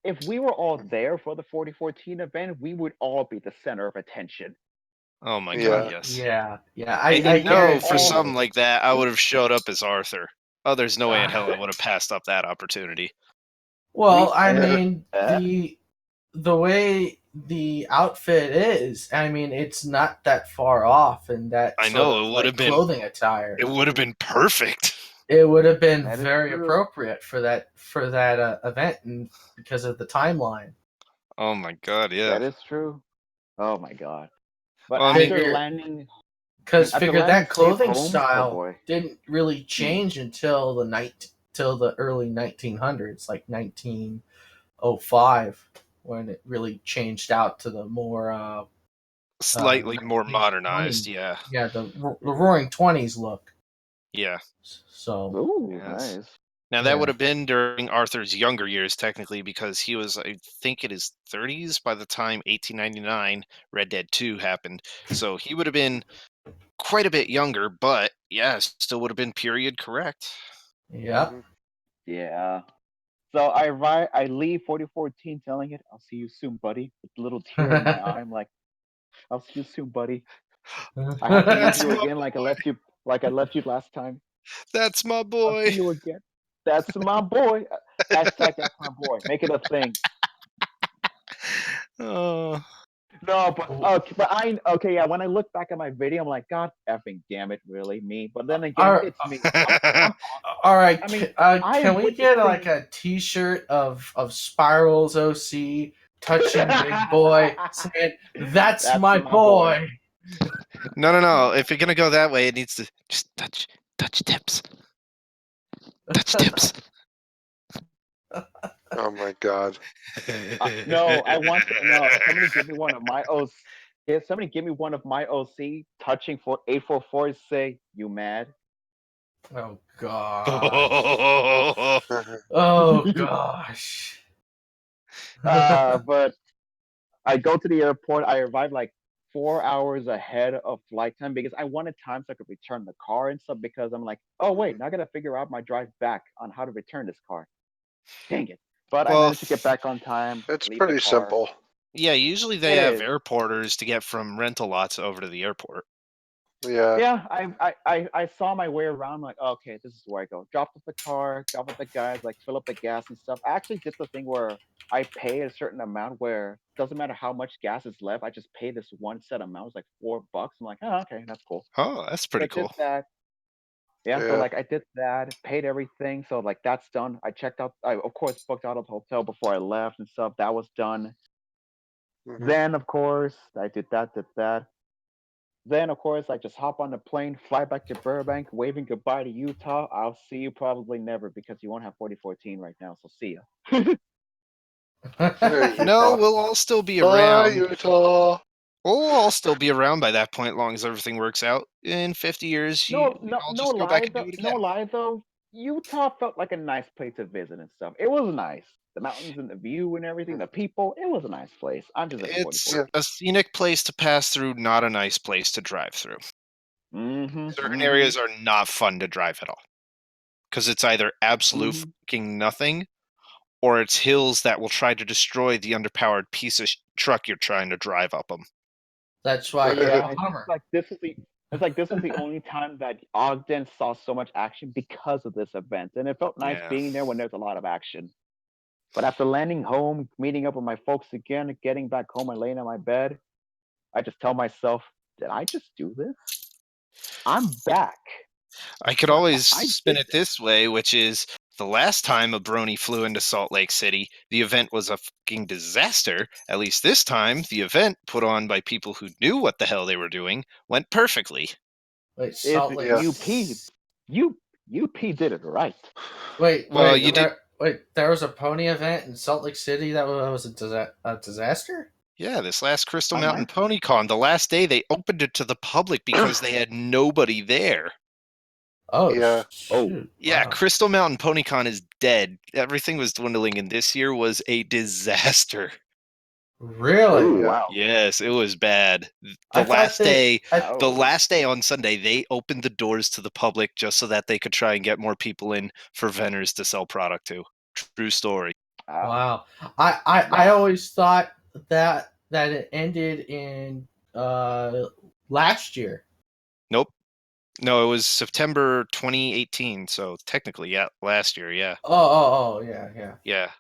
if we were all there for the 4014 event, we would all be the center of attention. Oh my Yeah. god, yes. Yeah. And I you know, guarantee for you. something like that, I would have showed up as Arthur. Oh, there's no way in hell I would have passed up that opportunity. Well, I Yeah. mean the way the outfit is, I mean, it's not that far off, and that I sort know, of it would like have been clothing attire. It would have been perfect. It would have been That is very true. appropriate for that event, and because of the timeline. Oh my god, yeah. That is true. Oh my god. But Well, I mean- after landing Because After figure landing that clothing safe home, oh style boy. didn't really change until the early 1900s, like 1905, when it really changed out to the more Slightly more 1920s. modernized, yeah. Yeah, the Roaring Twenties look. Yeah. So Ooh, Yes. nice. Now that Yeah. would have been during Arthur's younger years, technically, because he was, I think, in his 30s by the time 1899 Red Dead 2 happened. So he would have been quite a bit younger, but yeah, still would have been period correct. yep. Yeah. So I leave 4014 telling it, I'll see you soon, buddy. With a little tear in my eye. I'm like, I'll see you soon, buddy. I have to leave That's you my again like I left you last time. That's my I'll boy. see you again. That's my boy. Hashtag that's my boy. Make it a thing. Oh. No, but okay, yeah. When I look back at my video, I'm like, God effing damn it, really me. But then again, it's me. All right. I mean, Can we get witnessing- like a T-shirt of Spirals OC touching Big Boy saying "That's my boy"? No. If you're gonna go that way, it needs to just touch tips. Touch tips. Oh my god. No, I want no. Somebody give me one of my OC. Yeah, somebody give me one of my OC touching for 844. Say you mad? Oh gosh. Oh gosh. But I go to the airport. I arrive like 4 hours ahead of flight time because I wanted time so I could return the car and stuff. Because I'm like, oh wait, now I gotta figure out my drive back on how to return this car. Dang it! But I Well, managed to get back on time. It's leave the pretty car. simple. Yeah, usually they It have is. airporters to get from rental lots over to the airport. Yeah. Yeah, I saw my way around. Like, okay, this is where I go. Drop off the car, drop off the guys, like fill up the gas and stuff. I actually did the thing where I pay a certain amount where doesn't matter how much gas is left. I just pay this one set amount. It's like $4. I'm like, oh, okay, that's cool. Oh, that's pretty I did cool. that. Yeah, so Yeah. like I did that, paid everything. So like that's done. I checked out. I of course booked out of the hotel before I left and stuff. That was done. Mhm. Then of course I did that. Then, of course, I just hop on the plane, fly back to Burbank, waving goodbye to Utah. I'll see you probably never because you won't have 4014 right now. So see ya. No, we'll all still be Bye, around. Utah. We'll all still be around by that point, long as everything works out. In 50 years, we all No just go back lie and do though. it No again. lie though. Utah felt like a nice place to visit and stuff. It was nice. The mountains and the view and everything. The people. It was a nice place. I'm just at It's 44. a scenic place to pass through, not a nice place to drive through. Certain areas are not fun to drive at all. Because it's either absolute fucking nothing, or it's hills that will try to destroy the underpowered piece of truck you're trying to drive up them. That's why you have a It's Hummer. like this is the only time that Ogden saw so much action because of this event, and it felt nice Yeah. being there when there's a lot of action. But after landing home, meeting up with my folks again, getting back home and laying in my bed, I just tell myself, did I just do this? I'm back. I could But always I spin did it this way, which is the last time a Brony flew into Salt Lake City, the event was a fucking disaster. At least this time, the event, put on by people who knew what the hell they were doing, went perfectly. Wait, It's Salt Lake. UP did it right. Wait, Well, wait, you did. there was a pony event in Salt Lake City that was a disaster? Yeah, this last Crystal I Mountain might- PonyCon, the last day they opened it to the public because they had nobody there. Oh, Yeah. shoot. Yeah, Wow. Crystal Mountain PonyCon is dead. Everything was dwindling, and this year was a disaster. Really? Oh, Yeah. wow. Yes, it was bad. I The thought last day, Oh. the last day on Sunday, they opened the doors to the public just so that they could try and get more people in for vendors to sell product to. True story. Wow. I always thought that it ended in last year. Nope. No, it was September 2018, so technically, yeah, last year, yeah. Oh, yeah.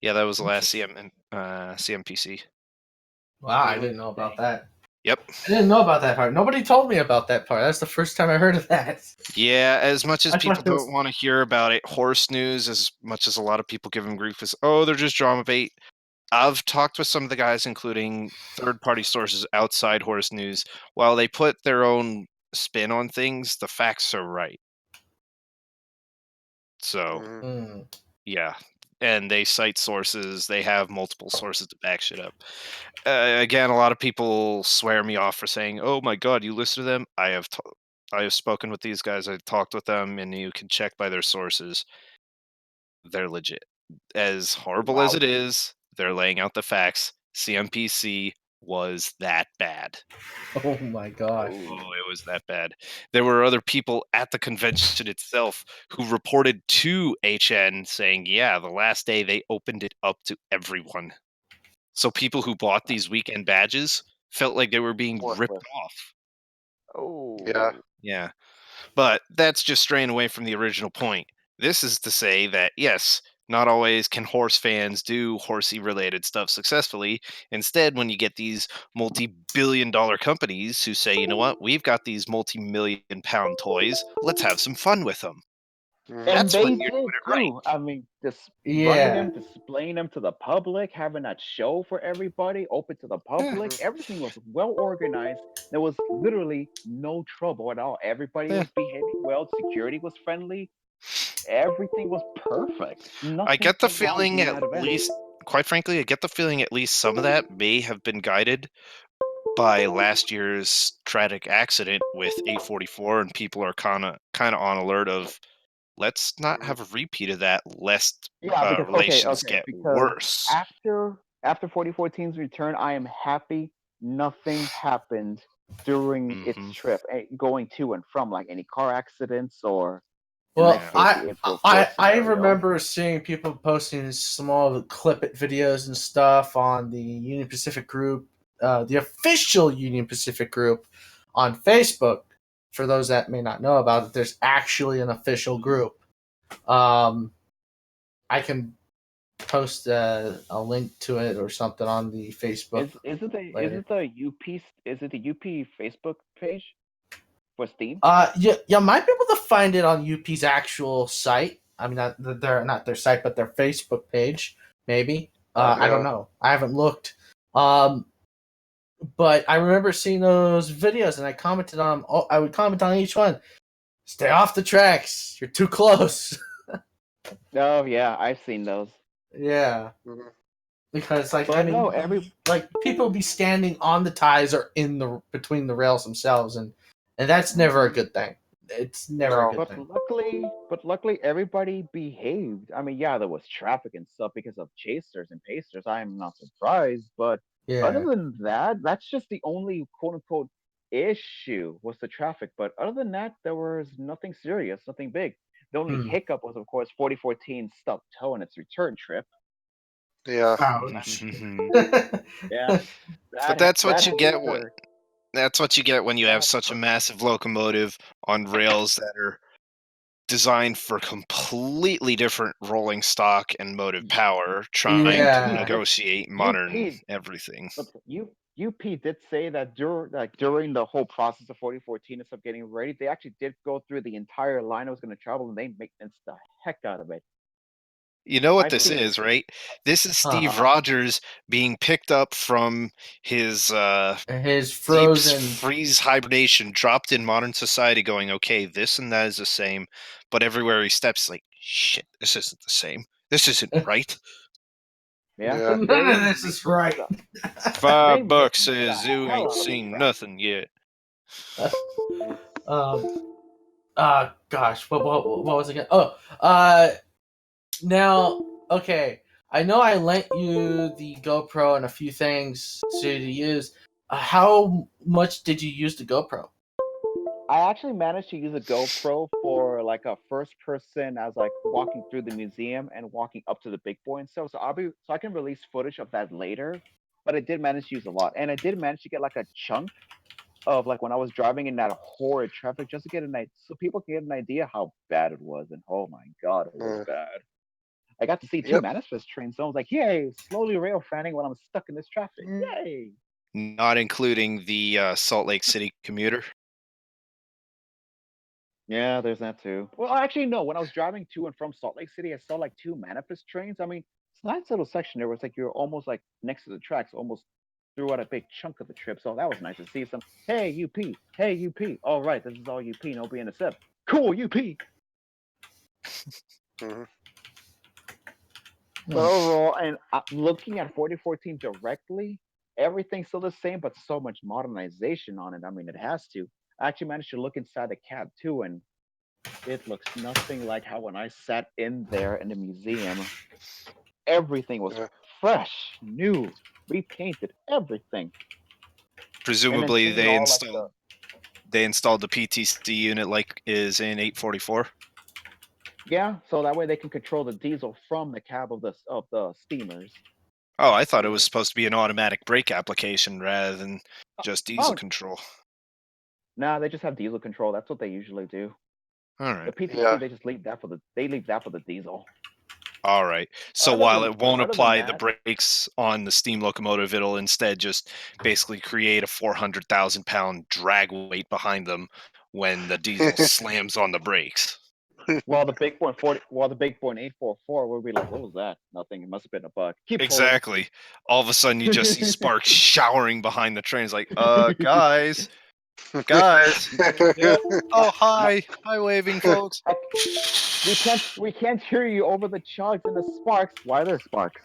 Yeah, that was the last CMPC. Wow, I didn't know about that. Yep. I didn't know about that part. Nobody told me about that part. That's the first time I heard of that. Yeah, as much as I people thought it was- don't want to hear about it, horse news, as much as a lot of people give them grief, is, oh, they're just drama bait. I've talked with some of the guys, including third-party sources outside horse news. While they put their own spin on things, the facts are right. So, yeah. And they cite sources. They have multiple sources to back shit up. Again, a lot of people swear me off for saying, "Oh my God, you listen to them." I have spoken with these guys. I've talked with them, and you can check by their sources. They're legit. As horrible as it is, they're laying out the facts. CMPC was that bad. Oh my gosh. Oh, it was that bad. There were other people at the convention itself who reported to HN saying, yeah, the last day they opened it up to everyone. So people who bought these weekend badges felt like they were being ripped off. Oh. Yeah. Yeah. But that's just straying away from the original point. This is to say that, yes, not always can horse fans do horsey related stuff successfully. Instead, when you get these multi-billion-dollar companies who say, you know what, we've got these multi-million-pound toys, let's have some fun with them. And That's they when you're did doing it right. too. I mean, just Yeah. running them, displaying them to the public, having that show for everybody, open to the public. Everything was well organized. There was literally no trouble at all. Everybody was behaving well. Security was friendly. Everything was perfect. Nothing I get the went wrong feeling, during at that event. least, quite frankly, I get the feeling at least some of that may have been guided by last year's tragic accident with 844, and people are kind of on alert of, let's not have a repeat of that, lest Yeah, because relations get worse. after 4014's return, I am happy nothing happened during its trip, going to and from, like any car accidents or. Well, Yeah. I remember seeing people posting small clip it videos and stuff on the Union Pacific group, the official Union Pacific group on Facebook. For those that may not know about it, there's actually an official group. I can post a link to it or something on the Facebook. Is it the UP Facebook page for Steam? You might be able to find it on UP's actual site. I mean, not their site, but their Facebook page, maybe. I don't know. I haven't looked. But I remember seeing those videos, and I commented on them. I would comment on each one. Stay off the tracks. You're too close. Oh yeah, I've seen those. Yeah, Mhm. because like But no, like people be standing on the ties or in the between the rails themselves, and that's never a good thing. It's never a No. good But thing. luckily, everybody behaved. I mean, yeah, there was traffic and stuff because of chasers and pacers. I am not surprised, but other Yeah. than that, that's just the only quote unquote issue was the traffic. But other than that, there was nothing serious, nothing big. The only Hmm. hiccup was, of course, 4014 stubbed toe in its return trip. Yeah. Ouch. Yeah, But that's what that you had get to when hurt. you have That such a hurt. massive locomotive on rails that are designed for completely different rolling stock and motive power, trying to Yeah. negotiate modern UP everything. But UP did say that during the whole process of 4014 and stuff getting ready, they actually did go through the entire line I was going to travel, and they maintenance the heck out of it. You know what I this believe is, right? This is Steve Uh-huh. Rogers being picked up from his His deep frozen. freeze hibernation, dropped in modern society, going, okay, this and that is the same, but everywhere he steps, like, shit, this isn't the same. This isn't right. yeah, Yeah. None of this is right. they $5 maintenance the says you hell ain't out of the seen track. nothing yet. um. Gosh. What was it again? Oh. Now. Okay. I know I lent you the GoPro and a few things to use. How much did you use the GoPro? I actually managed to use a GoPro for like a first person as like walking through the museum and walking up to the big boy and stuff. So I can release footage of that later. But I did manage to use a lot, and I did manage to get like a chunk of like when I was driving in that horrid traffic just to get an idea, so people can get an idea how bad it was. And oh my god, it was bad. I got to see two Yep. manifest trains, so I was like, yay, slowly rail fanning when I'm stuck in this traffic. Yay. Not including the Salt Lake City commuter. Yeah, there's that too. Well, actually, no. When I was driving to and from Salt Lake City, I saw like two manifest trains. I mean, it's a nice little section there where it's like you're almost like next to the tracks, almost throughout a big chunk of the trip. So that was nice to see some. Hey, UP. Hey, UP. All right, this is all UP. No BNSF. Cool, UP. Mhm. But overall, and looking at 4014 directly, everything's still the same, but so much modernization on it. I mean, it has to. I actually managed to look inside the cab too, and it looks nothing like how when I sat in there in the museum, everything was Yeah. fresh, new, repainted, everything. And then Presumably seeing all like the they installed the PTC unit like is in 844. yeah, so that way they can control the diesel from the cab of the steamers. Oh, I thought it was supposed to be an automatic brake application rather than just diesel Oh, control. nah, they just have diesel control. That's what they usually do. All The right. PTC Yeah. they just leave that for the diesel. All right. So Other while than it won't other than apply the that, brakes on the steam locomotive, it'll instead just basically create a 400,000-pound drag weight behind them when the diesel slams on the brakes. while the big boy while the big boy in 844 will be like, what was that? Nothing. It must have been a bug. Keep pulling. Exactly. All of a sudden, you just see sparks showering behind the train. It's like, guys. Yeah. Oh, hi. Hi, waving folks. Heck, we can't hear you over the chugs and the sparks. Why are there sparks?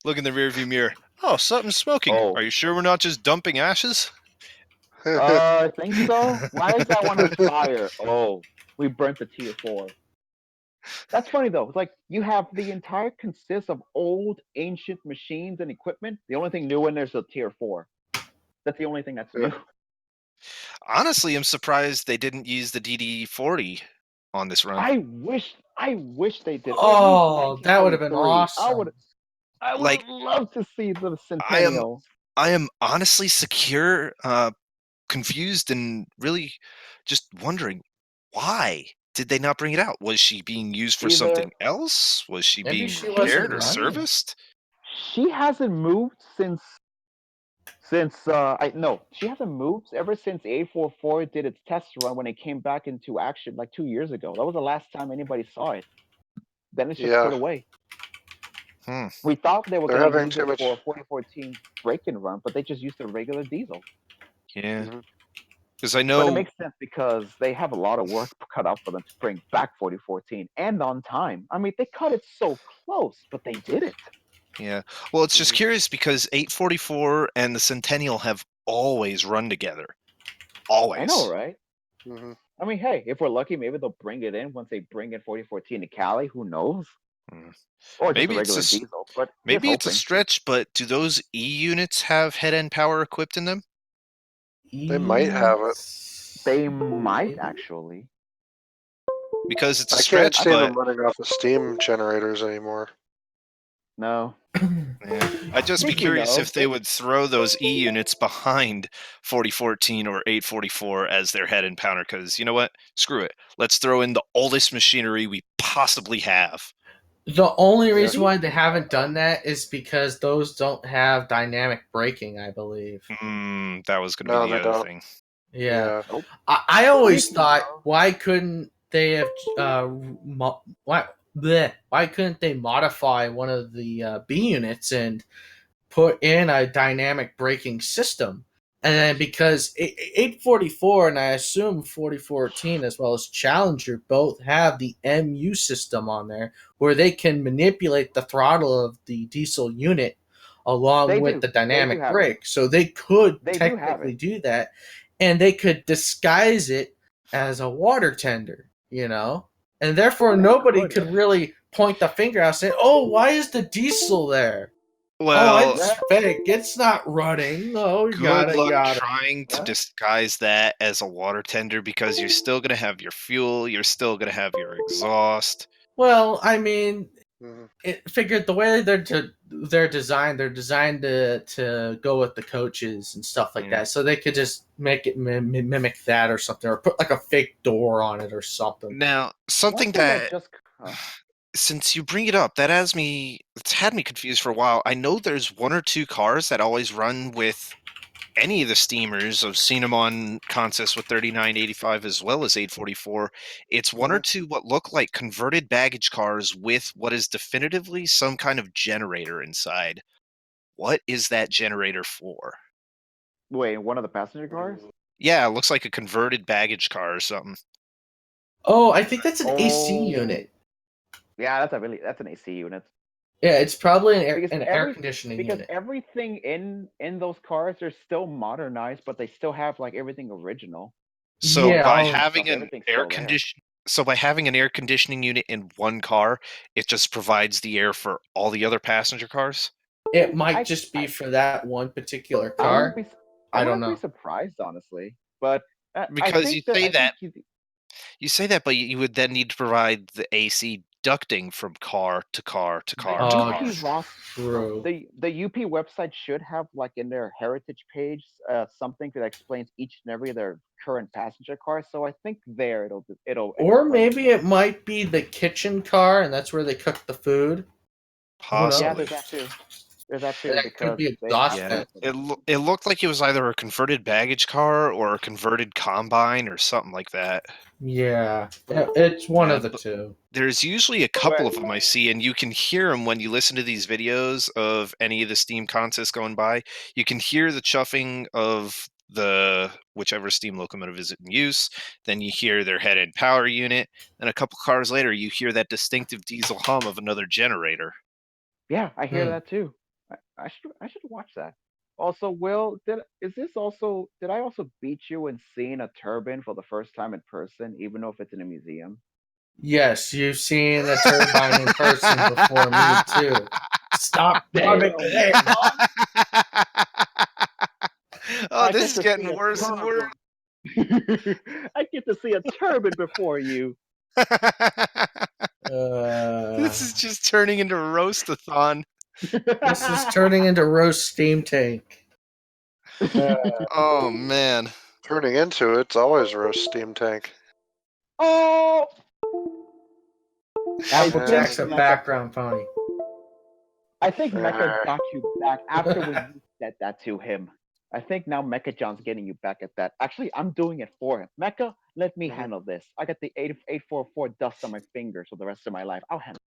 Look in the rearview mirror. Oh, something's smoking. Oh, Are you sure we're not just dumping ashes? I think so. Why is that one on fire? Oh, we burnt the tier 4. That's funny though. It's like you have the entire consists of old ancient machines and equipment. The only thing new in there's a tier 4. That's the only thing that's new. Honestly, I'm surprised they didn't use the DD40 on this run. I wish they did, or at least Oh, that would have been 1923. awesome. I would Like, have loved to see the I am Centennial. I am honestly confused, and really just wondering, why did they not bring it out? Was she being used for Either something else? Was she Maybe being she wasn't repaired or running. serviced? she hasn't moved since I no, she hasn't moved ever since A44 did its test run when it came back into action like 2 years ago. That was the last time anybody saw it. Then it's just Yeah. put away. We thought they were They're going to having use too it much. for 4014 break and run, but they just used a regular diesel. Yeah, Mhm. because I But it know. makes sense because they have a lot of work cut out for them to bring back 4014 and on time. I mean, they cut it so close, but they did it. Yeah. Well, it's just Mhm. curious because 844 and the Centennial have always run together. Always. I know, right? hmm I mean, hey, if we're lucky, maybe they'll bring it in once they bring in 4014 to Cali. Who knows? Mm. Or just a Maybe it's regular a diesel. But here's maybe it's a hoping. stretch, but do those E units have head end power equipped in them? They might have it. They might Maybe. actually. Because it's a I can't stretch, see but them running off of steam generators anymore. No. yeah. I'd just be Speaking curious of, if they would throw those E units behind 4014 or 844 as their head end power. Because you know what? Screw it. Let's throw in the oldest machinery we possibly have. The only Yeah. reason why they haven't done that is because those don't have dynamic braking, I believe. That was going to No, be the they other don't. thing. Yeah. Nope. I always Speaking thought, of- why couldn't they have why couldn't they modify one of the B units and put in a dynamic braking system? And then because 844 and I assume 4014 as well as Challenger both have the MU system on there where they can manipulate the throttle of the diesel unit along They with do. the They do dynamic have it. brake. So they could They do have technically it. do that and they could disguise it as a water tender, you know? And therefore They nobody could. could really point the finger out and say, "Oh, why is the diesel there?" Oh, Well, it's fake. It's not running. Oh, good yada luck yada. trying to What? disguise that as a water tender because you're still going to have your fuel, you're still going to have your exhaust. Well, I mean, Mhm. it figured the way they're designed. They're designed to go with the coaches and stuff like Yeah. that. So they could just make it mimic that or something, or put like a fake door on it or something. Now, something One thing that, just since you bring it up, it's had me confused for a while. I know there's one or two cars that always run with any of the steamers. I've seen them on contests with 3985 as well as 844. It's one or Mhm. two what look like converted baggage cars with what is definitively some kind of generator inside. What is that generator for? wait, one of the passenger cars? Yeah, it looks like a converted baggage car or something. Oh, I think that's an AC Oh, unit. yeah, that's an AC unit. Yeah, it's probably Because an air conditioning unit. everything in those cars are still modernized, but they still have like everything original. So Yeah, by oh, having an Everything's air still there. condition so by having an air conditioning unit in one car, it just provides the air for all the other passenger cars? it might I just be I, for that one particular I wouldn't car. be I I don't wouldn't be know. surprised honestly, but I Because think that you say that, but you would then need to provide the AC ducting from car to car to the car to Oh, car. UP Ross true. the UP website should have like in their heritage page something that explains each and every of their current passenger cars. So I think there it'll Or explain maybe more. it might be the kitchen car, and that's where they cook the food. Who Yeah, knows? Possibly. there's that too. There's that too That could because be they have exhaust Yeah, fan. that for them. it looked like it was either a converted baggage car or a converted combine or something like that. Yeah, it's one Yeah, of the but two. there's usually a couple of them I see, and you can hear them when you listen to these videos of any of the Steam contests going by. You can hear the chuffing of the whichever steam locomotive is in use. Then you hear their head end power unit, and a couple cars later, you hear that distinctive diesel hum of another generator. Yeah, I hear Hmm. that too. I should watch that. Also, Will, did I also beat you in seeing a turbine for the first time in person, even though if it's in a museum? Yes, you've seen a turbine in person before me too. Stop running Damn, away, Mom. Oh, I this get is to see getting a worse and worse. turbine. I get to see a turbine before you. This is just turning into roast-a-thon. This is turning into roast steam tank. Oh man. Turning into it's always a roast steam tank. Oh, Applejack's a Mecha, background pony. I think Mecha Uh, got you back after when you said that to him. I think now Mecha John's getting you back at that. Actually, I'm doing it for him. Mecha, let me Mhm. handle this. I got the 844 dust on my fingers for the rest of my life. I'll handle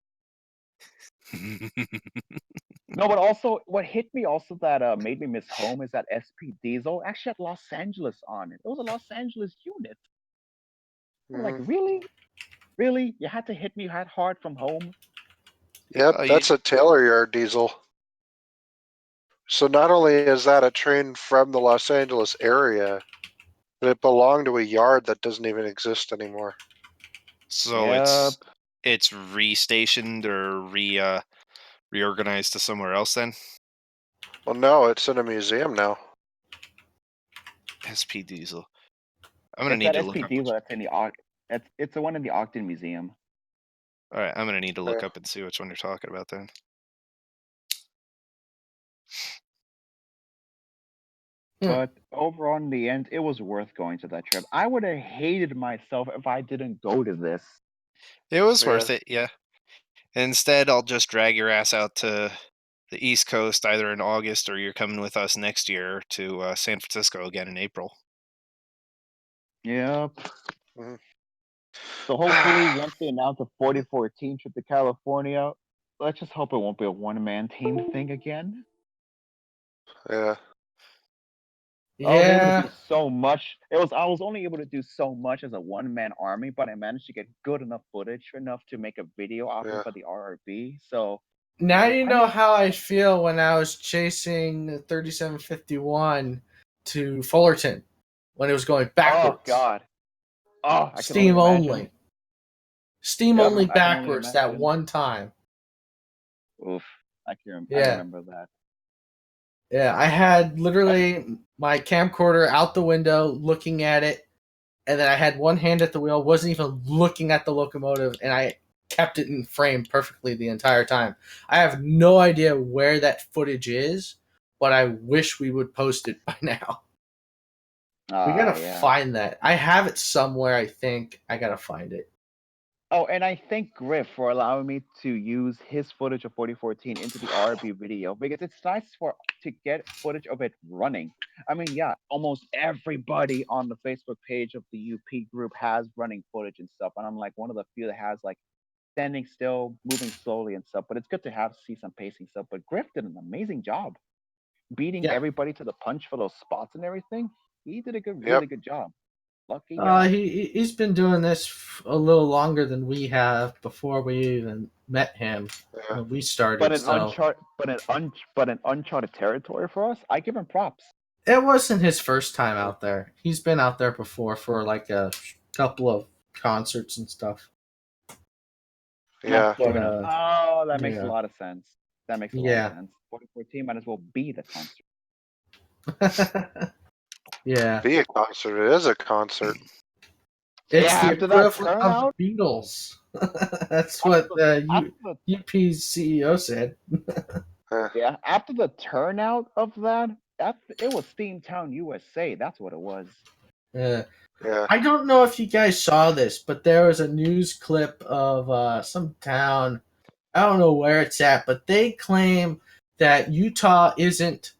No, but also what hit me also that made me miss home is that SP Diesel actually had Los Angeles on it. It was a Los Angeles unit. I'm like, Mhm. really? Really? You had to hit me that hard from home? Yep, Oh, that's a Taylor Yard diesel. So not only is that a train from the Los Angeles area, but it belonged to a yard that doesn't even exist anymore. So Yep. it's restationed or reorganized to somewhere else then? Well, no, it's in a museum now. SP Diesel. I'm gonna It's need that to look SP up. Diesel that's in the it's the one in the Ogden Museum. All right, I'm gonna need to look Yeah. up and see which one you're talking about then. But overall, in the end, it was worth going to that trip. I would have hated myself if I didn't go to this. It was Yeah. worth it, yeah. Instead, I'll just drag your ass out to the East Coast either in August or you're coming with us next year to San Francisco again in April. Yep. Mhm. So hopefully, once they announce the 4014 trip to California, let's just hope it won't be a one-man team thing again. Yeah. I was able to Yeah. do so much. I was only able to do so much as a one-man army, but I managed to get good enough footage enough to make a video off Yeah. of the RRB. So Now you I know mean, how I feel when I was chasing the 3751 to Fullerton when it was going oh backwards. god, oh I can only Steam imagine. only. Steam Yep, only I can only backwards that imagine. one time. Oof, I Yeah. remember that. Yeah, I had literally my camcorder out the window looking at it, and then I had one hand at the wheel, wasn't even looking at the locomotive, and I kept it in frame perfectly the entire time. I have no idea where that footage is, but I wish we would post it by now. We gotta Yeah. find that. I have it somewhere, I think. I gotta find it. Oh, and I thank Griff for allowing me to use his footage of 4014 into the RB video because it's nice to get footage of it running. I mean, yeah, almost everybody on the Facebook page of the UP group has running footage and stuff, and I'm like one of the few that has like standing still, moving slowly and stuff. But it's good to see some pacing stuff. But Griff did an amazing job beating Yeah. everybody to the punch for those spots and everything. He did a Yep. really good job. Lucky guy. He's been doing this a little longer than we have before we even met him Yeah. when we started. But So an uncharted territory for us. I give him props. it wasn't his first time out there. He's been out there before for like a couple of concerts and stuff. Yeah. But Oh, that makes a yeah. lot of sense. That makes a lot of Yeah. sense. 4014 might as well be the concert. Yeah. Be a concert. It is a concert. It's Yeah, the after that equivalent of turnout, the Beatles. That's after what after the UP's CEO said. yeah, after the turnout of that, it was Steamtown, USA. That's what it was. Yeah. Yeah. I don't know if you guys saw this, but there was a news clip of some town. I don't know where it's at, but they claim that Utah isn't.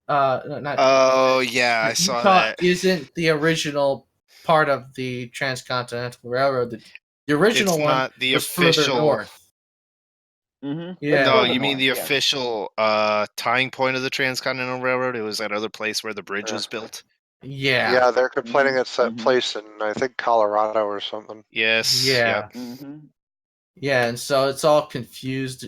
Not Oh yeah, I that saw Utah that. isn't the original part of the Transcontinental Railroad. The original It's one not the was further official. north. Mm-hmm. It's Yeah. No, further you mean north, the yes. official tying point of the Transcontinental Railroad? It was that other place where the bridge Yeah. was built. Yeah. Yeah, they're complaining Mhm, it's that mhm. place in, I think, Colorado or something. Yes. Yeah. Yep. Mm-hmm. Yeah, and so it's all confused,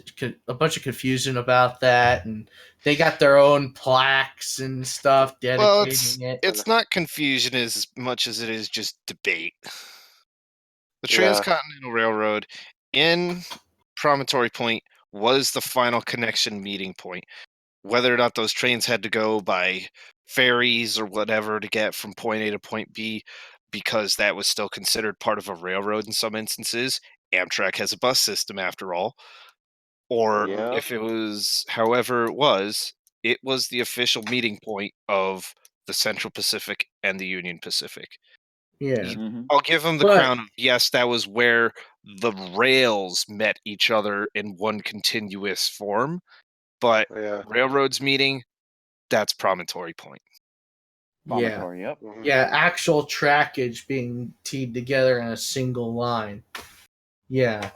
a bunch of confusion about that, and they got their own plaques and stuff Well, dedicating it. it's not confusion as much as it is just debate. The Yeah. Transcontinental Railroad in Promontory Point was the final connection meeting point. Whether or not those trains had to go by ferries or whatever to get from point A to point B, because that was still considered part of a railroad in some instances. Amtrak has a bus system after all. Or Yep. if it was however it was the official meeting point of the Central Pacific and the Union Pacific. Yeah, Mm-hmm. I'll give him the But- crown of yes, that was where the rails met each other in one continuous form. But Yeah. railroads meeting, that's Promontory Point. yeah, Promontory, yep. Mhm. yeah, actual trackage being teed together in a single line. Yeah,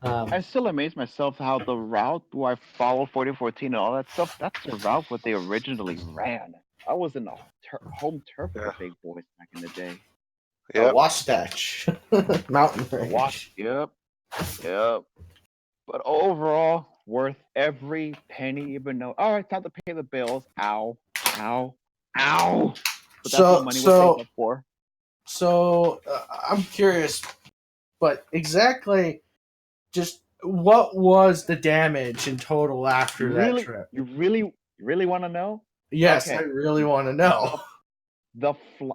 I still amaze myself how the route where I followed 4014 and all that stuff, that's the route what they originally ran. I was in the home turf of the big boys back in the day. Yep. Wasatch Mountain Range. Yep. But overall, worth every penny, even though, all right, time to pay the bills. Ow. But that's what money was saved up for. So I'm curious, but exactly just what was the damage in total after that trip? You really want to know? Yes, Okay. I really want to know.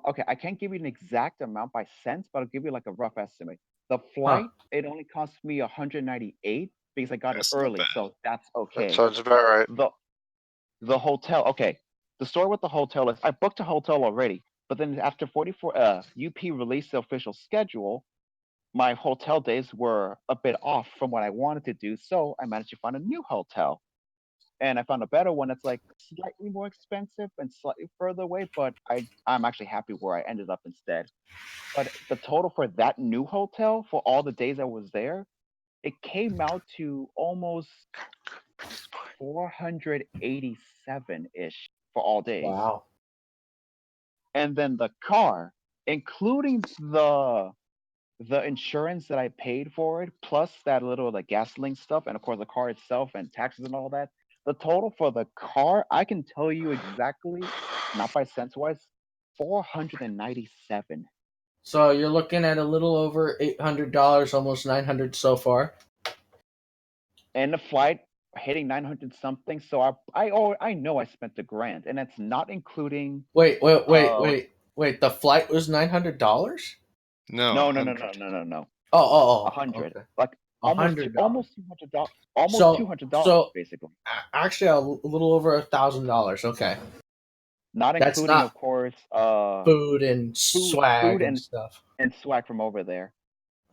Okay, I can't give you an exact amount by cents, but I'll give you like a rough estimate. The flight, it only cost me 198 because I got it early, so that's okay. That sounds about right. The hotel, okay. The story with the hotel is I booked a hotel already, but then after 44 UP released the official schedule, my hotel days were a bit off from what I wanted to do, so I managed to find a new hotel. And I found a better one that's like slightly more expensive and slightly further away, but I'm actually happy where I ended up instead. But the total for that new hotel for all the days I was there, it came out to almost 487-ish for all days. Wow. And then the car, including the insurance that I paid for it, plus that little like gasoline stuff, and of course the car itself and taxes and all that. The total for the car, I can tell you exactly, not by cents wise, 497. So you're looking at a little over $800, almost $900 so far. And the flight hitting 900 something. So I know I spent $1,000, and that's not including. Wait. The flight was $900? No. No. 100. Okay. Like almost $100. almost $200. Almost $200 basically. Actually, a little over $1,000. Okay. Not including, of course, food and swag and stuff. And swag from over there.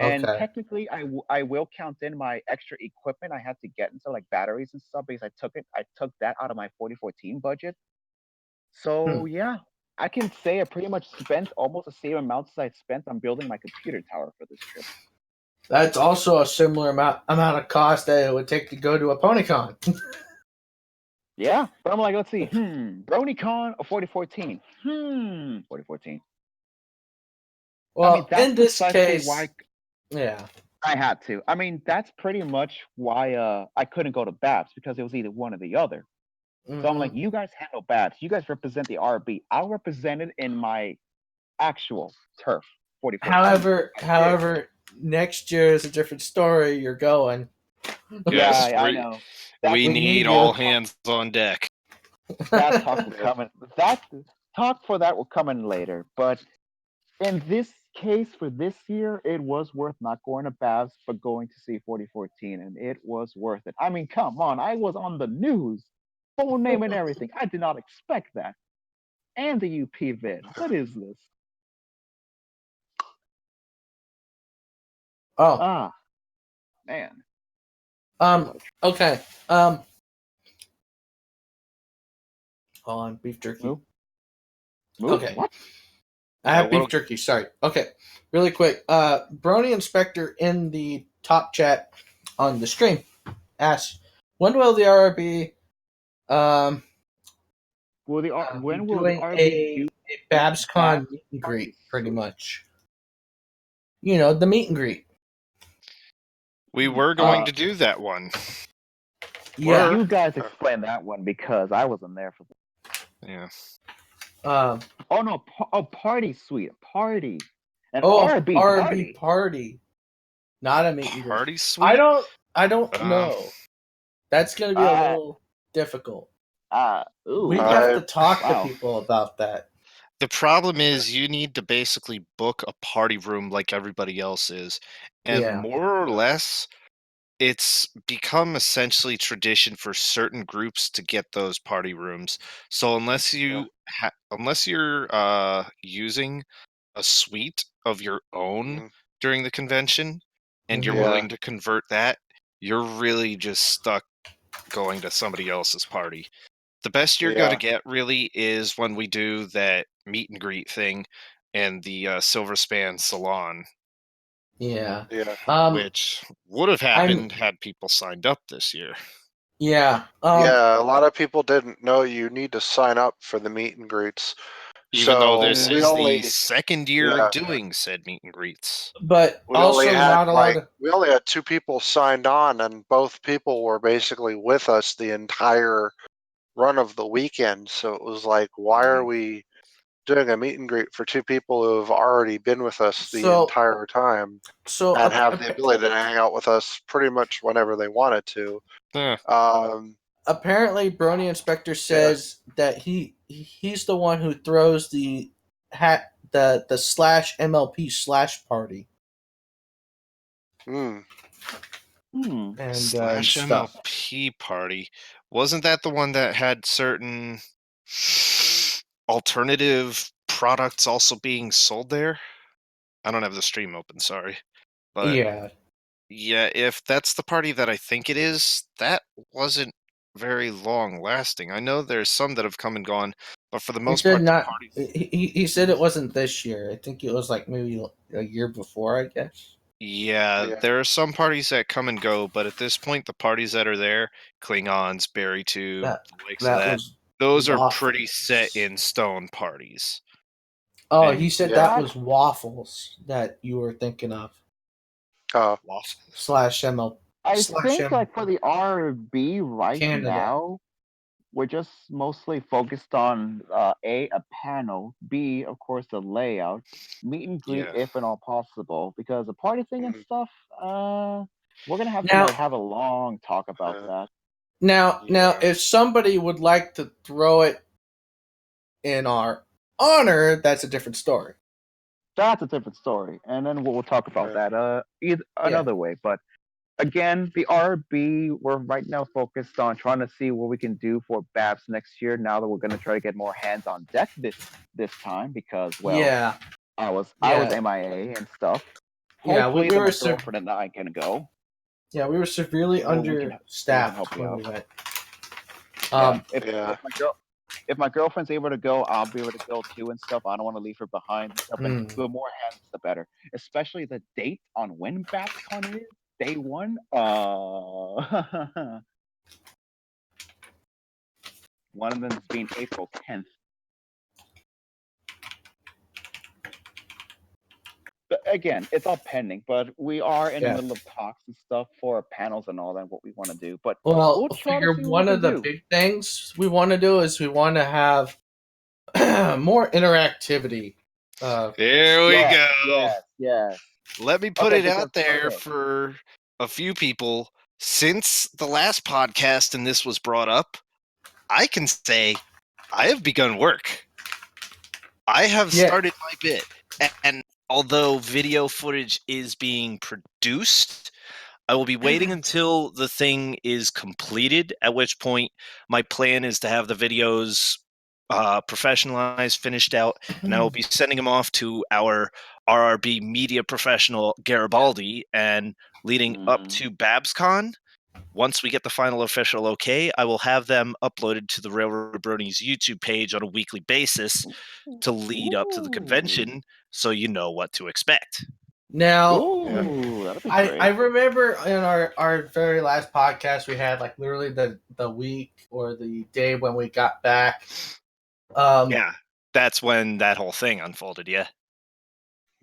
And technically, I will count in my extra equipment I had to get into, like batteries and stuff, because I took that out of my 4014 budget. So yeah, I can say I pretty much spent almost the same amount as I spent on building my computer tower for this trip. That's also a similar amount of cost that it would take to go to a PonyCon. Yeah, but I'm like, let's see, BronyCon or 4014? 4014. Well, I mean, that's in this case, why. Yeah, I had to. I mean, that's pretty much why I couldn't go to Babs, because it was either one or the other. Mm-hmm. So I'm like, you guys handle Babs. You guys represent the RB. I'll represent it in my actual turf. 44. However, next year is a different story. You're going. Yes, I know. We need all hands on deck. That talk will come in. That talk for that will come in later. But in this case, for this year, it was worth not going to Babs, but going to see 4014, and it was worth it. I mean, come on, I was on the news, full name and everything. I did not expect that. And the UP vid. What is this? Oh. Man. Okay. Hold on, beef jerky. Move? Okay. What? I have beef jerky. Sorry. Okay. Really quick. Brony Inspector in the top chat on the stream asks, when will the RB when will the RB do a BabsCon meet and greet, pretty much? You know, the meet and greet. We were going to do that one. Yeah. You guys explain that one, because I wasn't there for that. Yeah. Oh no, a party suite, party. An RB party. Not a meet and greet. Party suite? I don't know. That's going to be a little difficult. We have to talk to people about that. The problem is you need to basically book a party room like everybody else is. And more or less, it's become essentially tradition for certain groups to get those party rooms. So unless you're using a suite of your own during the convention and you're willing to convert that, you're really just stuck going to somebody else's party. The best you're going to get really is when we do that meet and greet thing in the Silver Span Salon. Yeah. which would have happened had people signed up this year. Yeah. Yeah, a lot of people didn't know you need to sign up for the meet and greets. Even though this we is only, the second year of doing said meet and greets. But we also only had not a lot of. we only had 2 people signed on, and both people were basically with us the entire run of the weekend. So it was like, why are we doing a meet and greet for 2 people who have already been with us the entire time and have the ability to hang out with us pretty much whenever they wanted to? Apparently, Brony Inspector says that he's the one who throws the /MLP party. And /MLP party. Wasn't that the one that had certain alternative products also being sold there? I don't have the stream open, sorry. But yeah, if that's the party that I think it is, that wasn't very long lasting. I know there's some that have come and gone, but for the most part, the parties... he said it wasn't this year. I think it was like maybe a year before, I guess. Yeah, there are some parties that come and go, but at this point, the parties that are there, Klingons, Berry Tube, those are pretty set in stone parties. Oh, he said that was waffles that you were thinking of. Waffles /ML. I think like for the RB right now, we're just mostly focused on a panel, B, of course, the layout, meet and greet if at all possible, because the party thing and stuff, we're gonna have to have a long talk about that. Now, if somebody would like to throw it in our honor, that's a different story. That's a different story, and then we'll talk about that another way. But again, the RB, we're right now focused on trying to see what we can do for Babs next year. Now that we're going to try to get more hands on deck this time, because I was MIA and stuff. Hopefully, my girlfriend and I can go. Yeah, we were severely understaffed when we went. If my girlfriend's able to go, I'll be able to go too and stuff. I don't want to leave her behind and stuff. And the more hands, the better. Especially the date on when BabsCon is. Day 1. One of them is being April 10th. But again, it's all pending, but we are in the middle of talks and stuff for panels and all that, what we want to do. But we'll try to see one of the big things we want to do is we want to have more interactivity. There we go. Yes. Let me put it out there for a few people. Since the last podcast and this was brought up, I can say I have begun work. I have started my bit. And although video footage is being produced, I will be waiting until the thing is completed, at which point my plan is to have the videos professionalized, finished out, and I will be sending them off to our RRB media professional, Garibalde, and leading up to BabsCon. Once we get the final official okay, I will have them uploaded to the Railroad Bronies YouTube page on a weekly basis to lead up to the convention, so you know what to expect. Now, I remember in our very last podcast, we had like literally the week or the day when we got back. That's when that whole thing unfolded,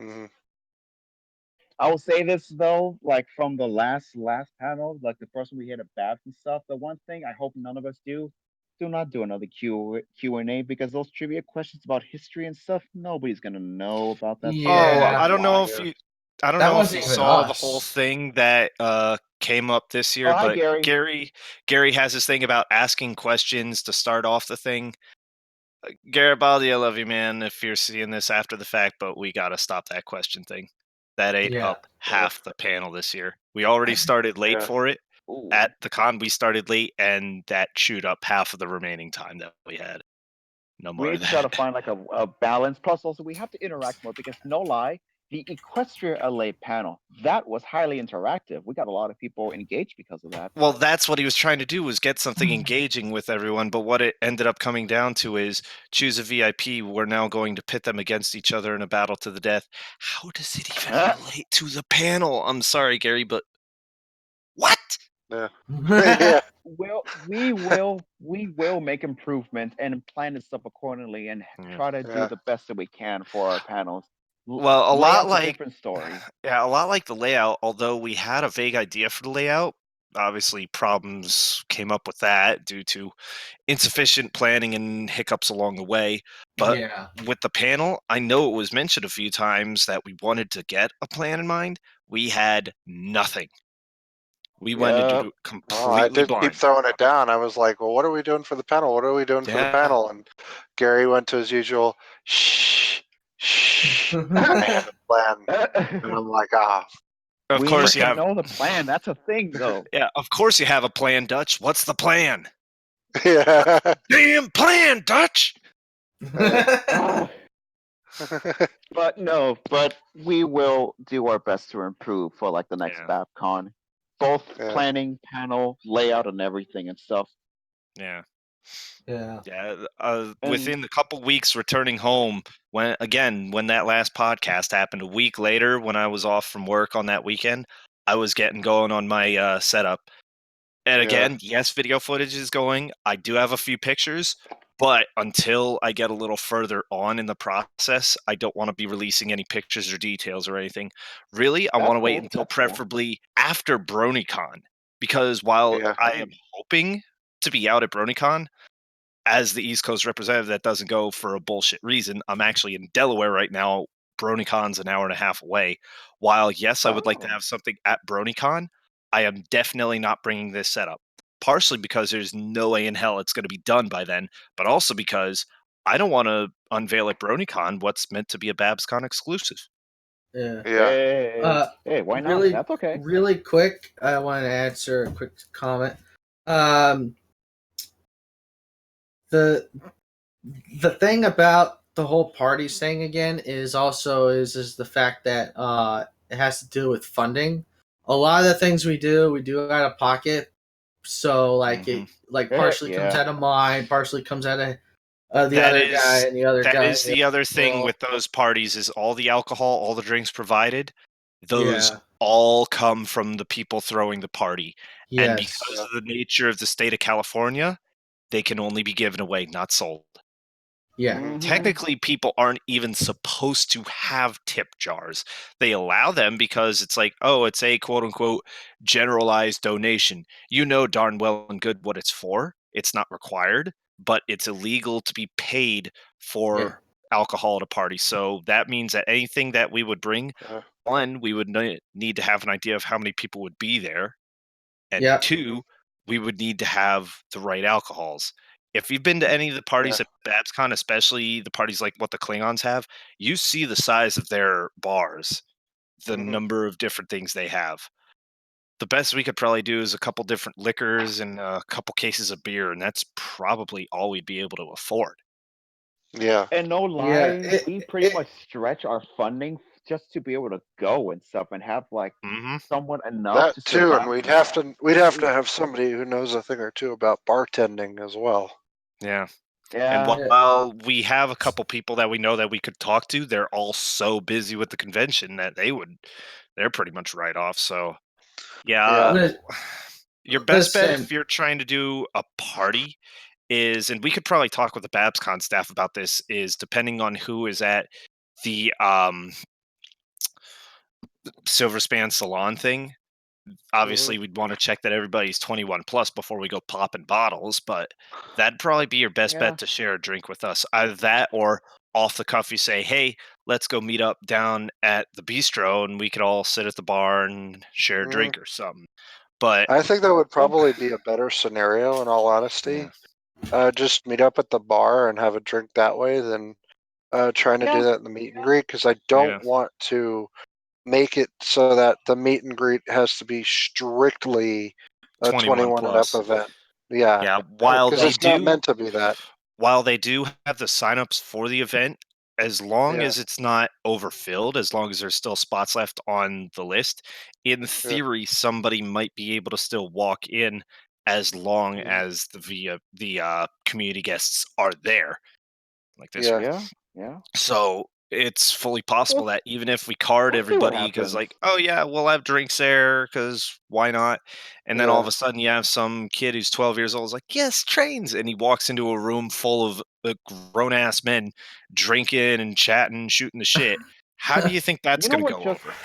Mm-hmm. I will say this though, like from the last panel, like the first one we had at Babs and stuff. The one thing I hope none of us do not do another Q&A, because those trivia questions about history and stuff, nobody's gonna know about that. I don't know if you saw the whole thing that came up this year, but Gary has this thing about asking questions to start off the thing. Garibalde, I love you, man, if you're seeing this after the fact, but we got to stop that question thing. That ate up half the panel this year. We already started late for it. At the con, we started late, and that chewed up half of the remaining time that we had. No more We need to try to find like a balance. Plus, also, we have to interact more, because no lie, the Equestria LA panel, that was highly interactive. We got a lot of people engaged because of that. Well, that's what he was trying to do, was get something engaging with everyone. But what it ended up coming down to is choose a VIP. We're now going to pit them against each other in a battle to the death. How does it even relate to the panel? I'm sorry, Gary, but what? Yeah. Yeah. Well, we will make improvements and plan this stuff accordingly and try to do Yeah. the best that we can for our panels. Well, a Lay lot out like different story. Yeah, a lot like the layout, although we had a vague idea for the layout. Obviously, problems came up with that due to insufficient planning and hiccups along the way. But Yeah. with the panel, I know it was mentioned a few times that we wanted to get a plan in mind. We had nothing. We went into Yep. it Well, I completely did keep blind. throwing it down. I was like, well, what are we doing for the panel? What are we doing for the Yeah. panel? And Gary went to his usual, shh, shh. I have a plan. And I'm like, Of We course need you to have. know the plan. That's a thing, though. Yeah, of course you have a plan, Dutch. What's the plan? yeah. Damn plan, Dutch. Ah, but we will do our best to improve for like the next Yeah. BabCon, both Yeah. planning, panel, layout, and everything and stuff. Yeah. Yeah. Yeah, And within a couple weeks returning home, when that last podcast happened, a week later when I was off from work on that weekend, I was getting going on my setup. And Yeah. again, yes, video footage is going. I do have a few pictures, but until I get a little further on in the process, I don't want to be releasing any pictures or details or anything. Really, I that's want to wait cool. until That's cool. preferably after BronyCon, because while Yeah. I am hoping to be out at BronyCon, as the East Coast representative, that doesn't go for a bullshit reason. I'm actually in Delaware right now. BronyCon's an hour and a half away. While, yes, I would like to Oh. have something at BronyCon, I am definitely not bringing this setup. Partially because there's no way in hell it's going to be done by then, but also because I don't want to unveil at BronyCon what's meant to be a BabsCon exclusive. Yeah. Yeah. Hey, why not? Really, That's okay. really quick, I want to answer a quick comment. The thing about the whole parties thing again is also is the fact that it has to do with funding. A lot of the things we do out of pocket. So like it partially comes out of mine, partially comes out of the other guy and the other that guy. is the other thing with those parties is all the alcohol, all the drinks provided, those all come from the people throwing the party. Yes. And because of the nature of the state of California, they can only be given away, not sold. Yeah. Technically, people aren't even supposed to have tip jars. They allow them because it's like, oh, it's a quote-unquote generalized donation. You know darn well and good what it's for. It's not required, but it's illegal to be paid for alcohol at a party. So that means that anything that we would bring, one, we would need to have an idea of how many people would be there. And two, we would need to have the right alcohols. If you've been to any of the parties at BabsCon, especially the parties like what the Klingons have, you see the size of their bars, the number of different things they have. The best we could probably do is a couple different liquors and a couple cases of beer, and that's probably all we'd be able to afford. Yeah. And no lie, we pretty much stretch our funding just to be able to go and stuff and have like somewhat enough That to too, survive. and we'd have to have somebody who knows a thing or two about bartending as well. Yeah. Yeah. And while we have a couple people that we know that we could talk to, they're all so busy with the convention that they're pretty much right off. So, yeah. Your best bet if you're trying to do a party is, and we could probably talk with the BabsCon staff about this, is depending on who is at the Silver Span Salon thing. Obviously, we'd want to check that everybody's 21 plus before we go popping bottles, but that'd probably be your best bet to share a drink with us. Either that or off the cuff, you say, hey, let's go meet up down at the bistro and we could all sit at the bar and share a drink or something. But I think that would probably be a better scenario, in all honesty. Just meet up at the bar and have a drink that way than trying to do that in the meet and greet, because I don't want to make it so that the meet and greet has to be strictly a 21 and up event. Yeah, while because they it's not meant to be that. While they do have the signups for the event, as long Yeah. as it's not overfilled, as long as there's still spots left on the list, in Yeah. theory, somebody might be able to still walk in as long Mhm. as the community guests are there, like this Yeah. week. Yeah, yeah. So it's fully possible We'll that even if we card we'll see what everybody, because happens. like, oh yeah, we'll have drinks there, because why not? And then all of Yeah. a sudden you have some kid who's 12 years old is like, yes, trains, and he walks into a room full of grown ass men drinking and chatting, shooting the shit. How do you think that's You know going to what go just? over?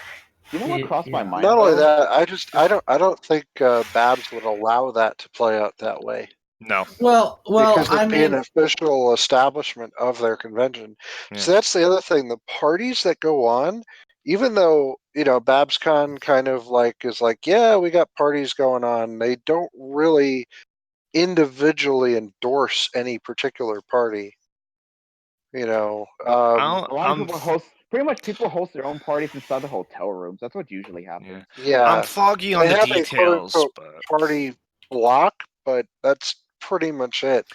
You know what crossed my Yeah. mind Not only though? that, I don't think Babs would allow that to play out that way No. Well, because I it'd be an mean, official establishment of their convention. Yeah. So that's the other thing. The parties that go on, even though BabsCon kind of like is like, yeah, we got parties going on. They don't really individually endorse any particular party. I'll, A lot of I'm people host. Pretty much, people host their own parties inside the hotel rooms. That's what usually yeah. happens. I'm Yeah, foggy on they the have a quote details, unquote but party block, but that's pretty much it.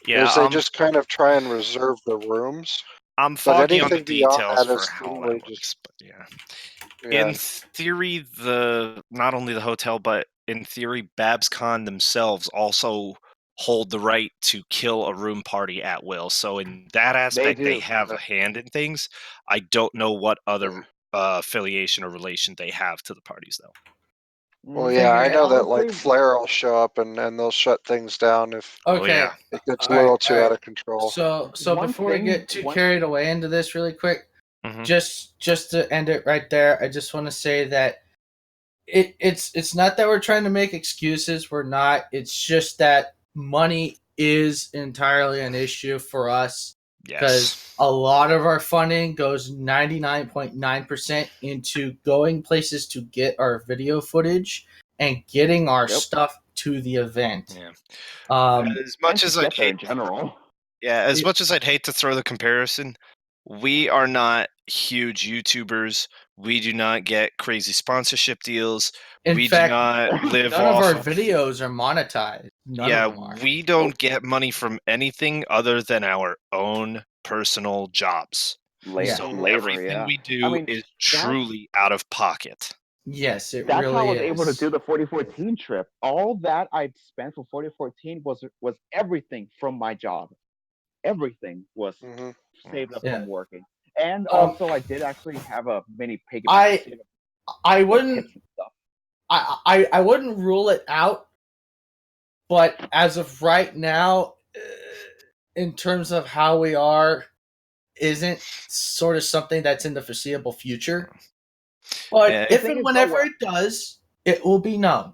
yeah, Is they just kind of try and reserve the rooms, I'm but foggy on the anything beyond details that for is how literally that just works, but yeah. yeah. In theory, not only the hotel, but in theory, BabsCon themselves also hold the right to kill a room party at will. So in that They aspect, they do. have Yeah. a hand in things. I don't know what other Yeah. affiliation or relation they have to the parties, though. Well, yeah, I And know that like honestly, Flair will show up and they'll shut things down if Oh okay. yeah, it gets a All right, little all too right. out of control. So one before we thing, get too carried away into this, really quick, hmm just to end it right there, I just want to say that it's not that we're trying to make excuses. We're not. It's just that money is entirely an issue for us because yes, a lot of our funding goes 99.9% into going places to get our video footage and getting our yep, stuff to the event. yeah. As and much to as I'd get there hate in general. Yeah, as It- much as I'd hate to throw the comparison, we are not huge YouTubers. We do not get crazy sponsorship deals. In We do fact, not live none of our off of, videos are monetized. None of yeah, them are. we Nope. don't get money from anything other than our own personal jobs. Yeah. So Labor, everything yeah. we I do mean, is that's truly out of pocket. Yes, it that's how I really was able to is. do the 4014 trip. All that I spent for 4014 was everything from my job. Everything was Hmm. saved up Yeah. from working. And Um, also, I did actually have a mini piggy bank to I save up I for wouldn't tips and stuff. I wouldn't rule it out, but as of right now, in terms of how we are, isn't sort of something that's in the foreseeable future. But Yeah, The if thing and is, though, whenever it does, it will be known.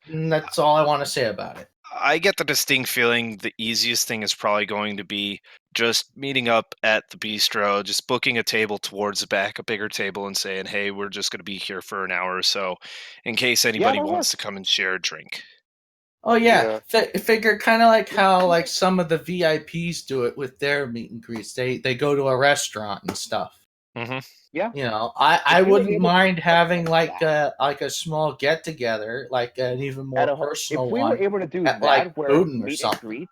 And that's all I want to say about it. I get the distinct feeling the easiest thing is probably going to be just meeting up at the bistro, just booking a table towards the back, a bigger table, and saying, hey, we're just going to be here for an hour or so in case yeah, anybody that wants to works. come and share a drink. Oh yeah, Yeah. figure kind of like how like some of the VIPs do it with their meet and greets. They go to a restaurant and stuff. hmm Yeah, You know, I if we were wouldn't able to mind do something having like like that a small get together, like an even at more a, if personal we were one able to do at like that, where Booten or something.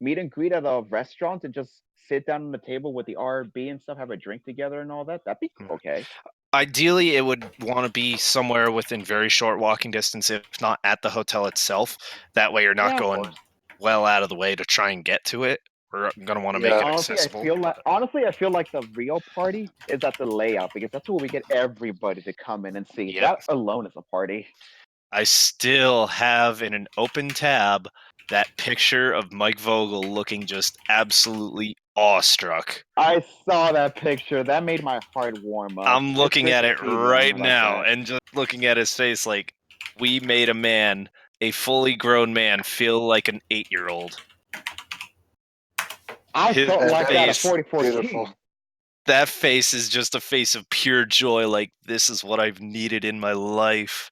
meet and greet at a restaurant and just sit down on the table with the RB and stuff, have a drink together and all that, that'd be okay. Ideally, it would want to be somewhere within very short walking distance, if not at the hotel itself. That way, you're not Yeah, of going course. well out of the way to try and get to it. We're going to want to make Yeah. it accessible. I feel like the real party is at the layout because that's where we get everybody to come in and see. Yep. That alone is a party. I still have in an open tab that picture of Mike Vogel looking just absolutely awestruck. I saw that picture. That made my heart warm up. I'm It's looking good at to it see the right owner like now that. and just looking at his face like we made a man, a fully grown man, feel like an 8-year-old. I His felt like that at face, Beautiful. 4014. that face is just a face of pure joy, like this is what I've needed in my life.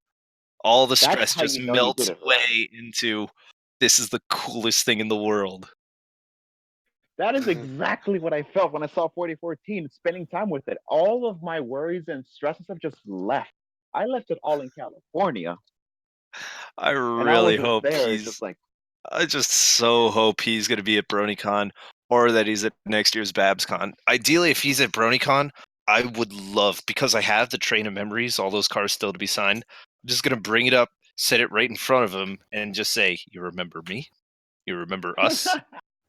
All the That's stress how just you know you did melts it right. away into this is the coolest thing in the world. That is Hmm. exactly what I felt when I saw 4014, spending time with it. All of my worries and stresses have just left. I left it all in California, I and I was really just hope there, just like, I just so hope he's going to be at BronyCon, or that he's at next year's BabsCon. Ideally, if he's at BronyCon, I would love, because I have the Train of Memories, all those cars still to be signed. I'm just gonna bring it up, set it right in front of him, and just say, "You remember me? You remember us?"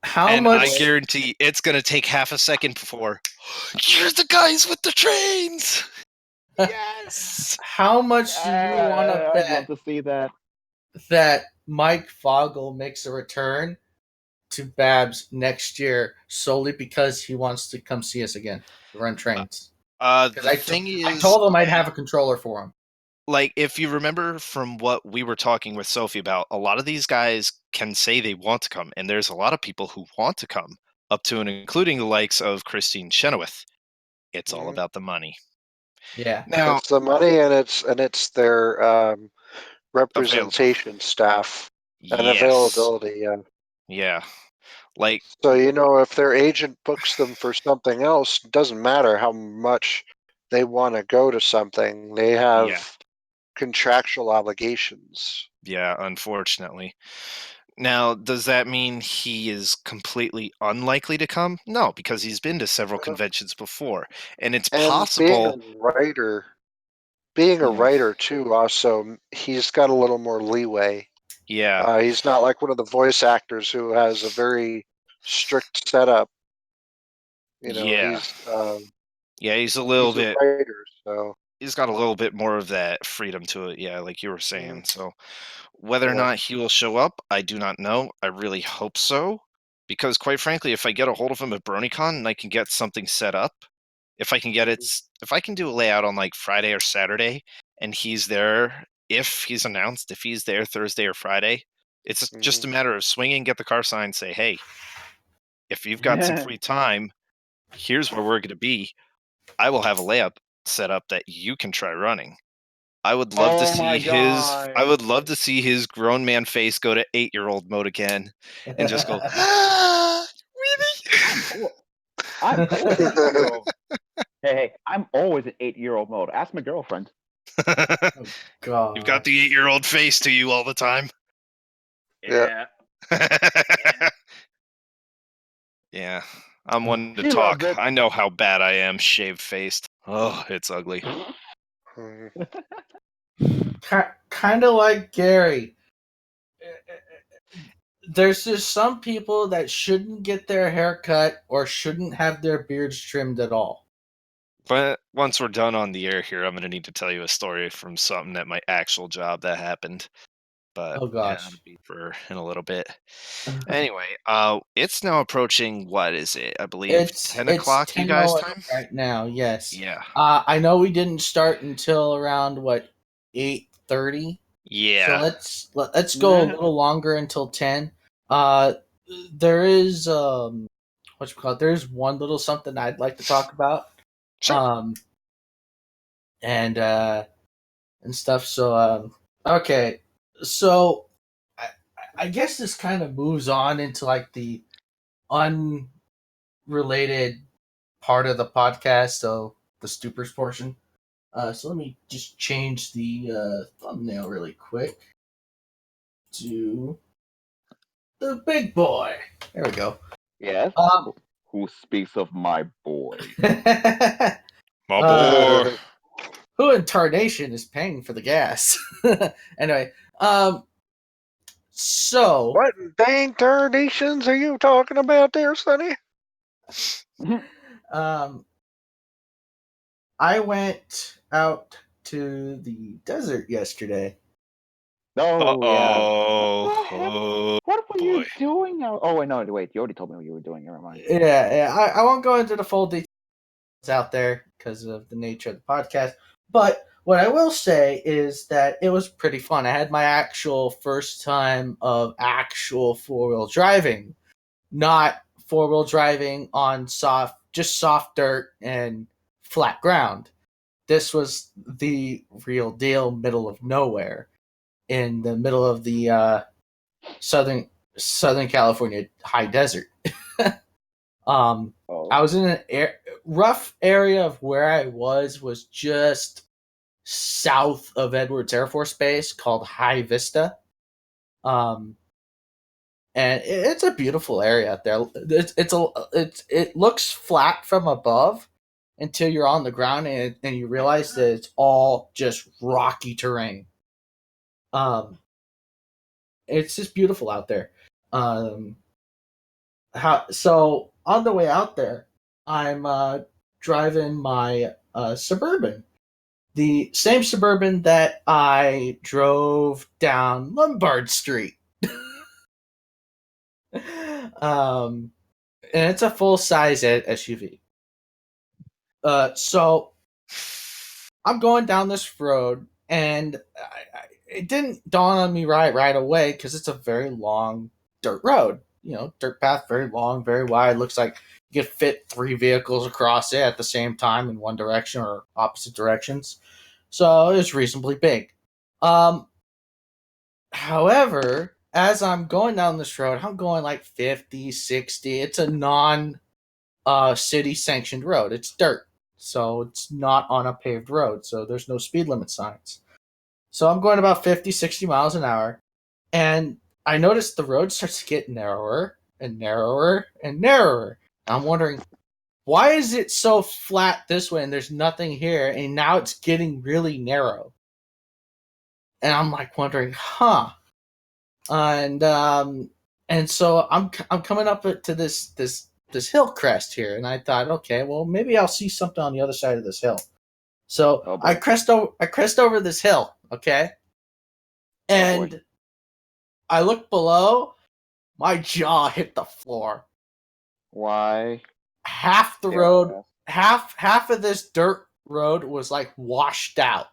How And much? I guarantee it's gonna take half a second before. You're the guys with the trains. Yes. How much do you want to I'd love bet to see that. that Mike Fogel makes a return to Babs next year solely because he wants to come see us again to run trains? Because The thing is, I told him I'd have a controller for him. like, if you remember from what we were talking with Sophie about, a lot of these guys can say they want to come, and there's a lot of people who want to come, up to and including the likes of Christine Chenoweth. It's all about the money. Yeah. Now, It's the money, and it's their representation staff and yes, availability. Yeah. yeah, like, So if their agent books them for something else, it doesn't matter how much they want to go to something. They have yeah, contractual obligations. yeah, unfortunately. Now, does that mean he is completely unlikely to come? No, because he's been to several conventions before, and it's And being a possible. Yeah. writer too, also he's got a little more leeway. Yeah, He's not like one of the voice actors who has a very strict setup. yeah, He's yeah. He's a little he's a bit. writer, so He's got a little bit more of that freedom to it. Yeah, like you were saying. So, whether or yeah. not he will show up, I do not know. I really hope so, because quite frankly, if I get a hold of him at BronyCon and I can get something set up, if I can get it, if I can do a layout on like Friday or Saturday, and he's there, if he's announced, if he's there Thursday or Friday, it's just a matter of swinging, get the car signed, say, hey, if you've got some free time, here's where we're going to be. I will have a layout set up that you can try running. I would love to Oh see my I God. would love to see his grown man face go to 8-year-old mode again, and just go, ah, really? I'm always an 8-year-old. Hey, I'm always an 8-year-old mode. Ask my girlfriend. Oh, God. You've got the 8-year-old face to you all the time. Yeah. Yeah, I'm one to She loves talk. it. I know how bad I am, shaved faced. Oh, it's ugly. Kind of like Gary. There's just some people that shouldn't get their hair cut or shouldn't have their beards trimmed at all. But once we're done on the air here, I'm going to need to tell you a story from something at my actual job that happened. But Oh, yeah, gosh. it'll be for in a little bit. Anyway, it's now approaching, what is it? I believe 10 It's o'clock you guys 10:08 time? right now. Yes. Yeah. I know we didn't start until around 8:30. Yeah. So let's go a little longer until 10. There is there's one little something I'd like to talk about. Sure. And stuff. So okay. So I guess this kind of moves on into like the unrelated part of the podcast, so the Stoopers portion. So let me just change the thumbnail really quick to the big boy. There we go. Yes. Um, Who speaks of my boy? My Uh, boy. who in tarnation is paying for the gas? Anyway, so What dang tarnations are you talking about there, Sonny? I went out to the desert yesterday. Oh yeah. Uh-oh. What were Boy. you doing out? Oh wait, no, wait. You already told me what you were doing. Never mind. Yeah. I won't go into the full details out there because of the nature of the podcast. But what I will say is that it was pretty fun. I had my actual first time of actual four-wheel driving, not four-wheel driving on just soft dirt and flat ground. This was the real deal, middle of nowhere, in the middle of the Southern California high desert. Oh. I was in an rough area of where I was just south of Edwards Air Force Base called High Vista. and it's a beautiful area out there. It looks flat from above until you're on the ground and you realize that it's all just rocky terrain. It's just beautiful out there. So on the way out there, I'm driving my Suburban, the same Suburban that I drove down Lombard Street. And it's a full size SUV. So I'm going down this road, and it didn't dawn on me right away because it's a very long dirt road. Dirt path, very long, very wide. Looks like you could fit 3 vehicles across it at the same time in one direction or opposite directions. So it was reasonably big. However, as I'm going down this road, I'm going like 50, 60. It's a non-city sanctioned road. It's dirt. So it's not on a paved road. So there's no speed limit signs. So I'm going about 50, 60 miles an hour. And I noticed the road starts to get narrower and narrower and narrower. I'm wondering, why is it so flat this way and there's nothing here, and now it's getting really narrow? And I'm like wondering, and so I'm coming up to this hill crest here, and I thought, okay, well maybe I'll see something on the other side of this hill. So I crest over this hill, okay, and I look below. My jaw hit the floor. Why? Half the road, half of this dirt road was like washed out.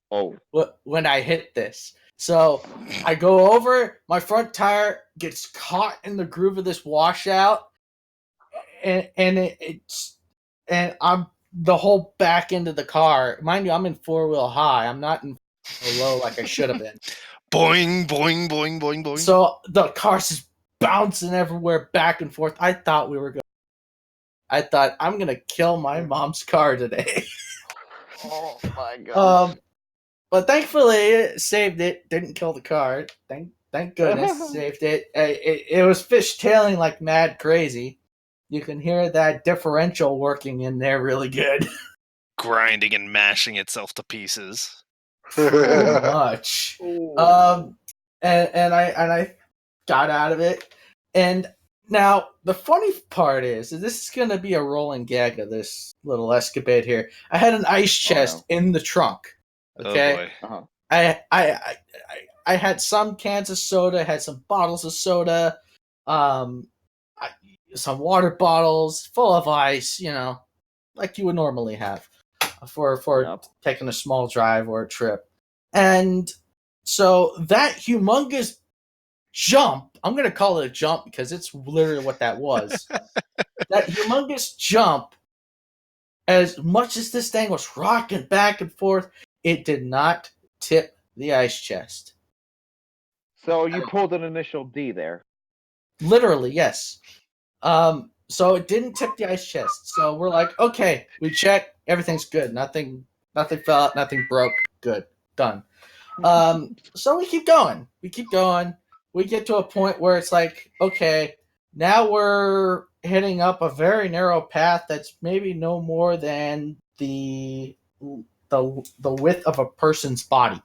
Oh. When I hit this. So I go over, my front tire gets caught in the groove of this washout, and I'm the whole back end of the car. Mind you, I'm in 4-wheel high. I'm not in low like I should have been. Boing, boing, boing, boing, boing. So the car's just bouncing everywhere back and forth. I thought I'm gonna kill my mom's car today. Oh my god. But thankfully it saved it. Didn't kill the car. Thank goodness saved it. It was fishtailing like mad crazy. You can hear that differential working in there really good. Grinding and mashing itself to pieces. Pretty much. And I got out of it. And now the funny part is this is going to be a rolling gag of this little escapade here. I had an ice chest in the trunk. Okay. Oh boy. I had some cans of soda, had some bottles of soda, some water bottles full of ice, like you would normally have for taking a small drive or a trip. And so that humongous jump, I'm going to call it a jump because it's literally what that was. That humongous jump, as much as this thing was rocking back and forth, it did not tip the ice chest. So you pulled an initial D there. Literally, yes. So it didn't tip the ice chest. So we're like, okay, we check, everything's good. Nothing fell out, nothing broke. Good, done. So we keep going. We get to a point where it's like, okay, now we're hitting up a very narrow path that's maybe no more than the width of a person's body.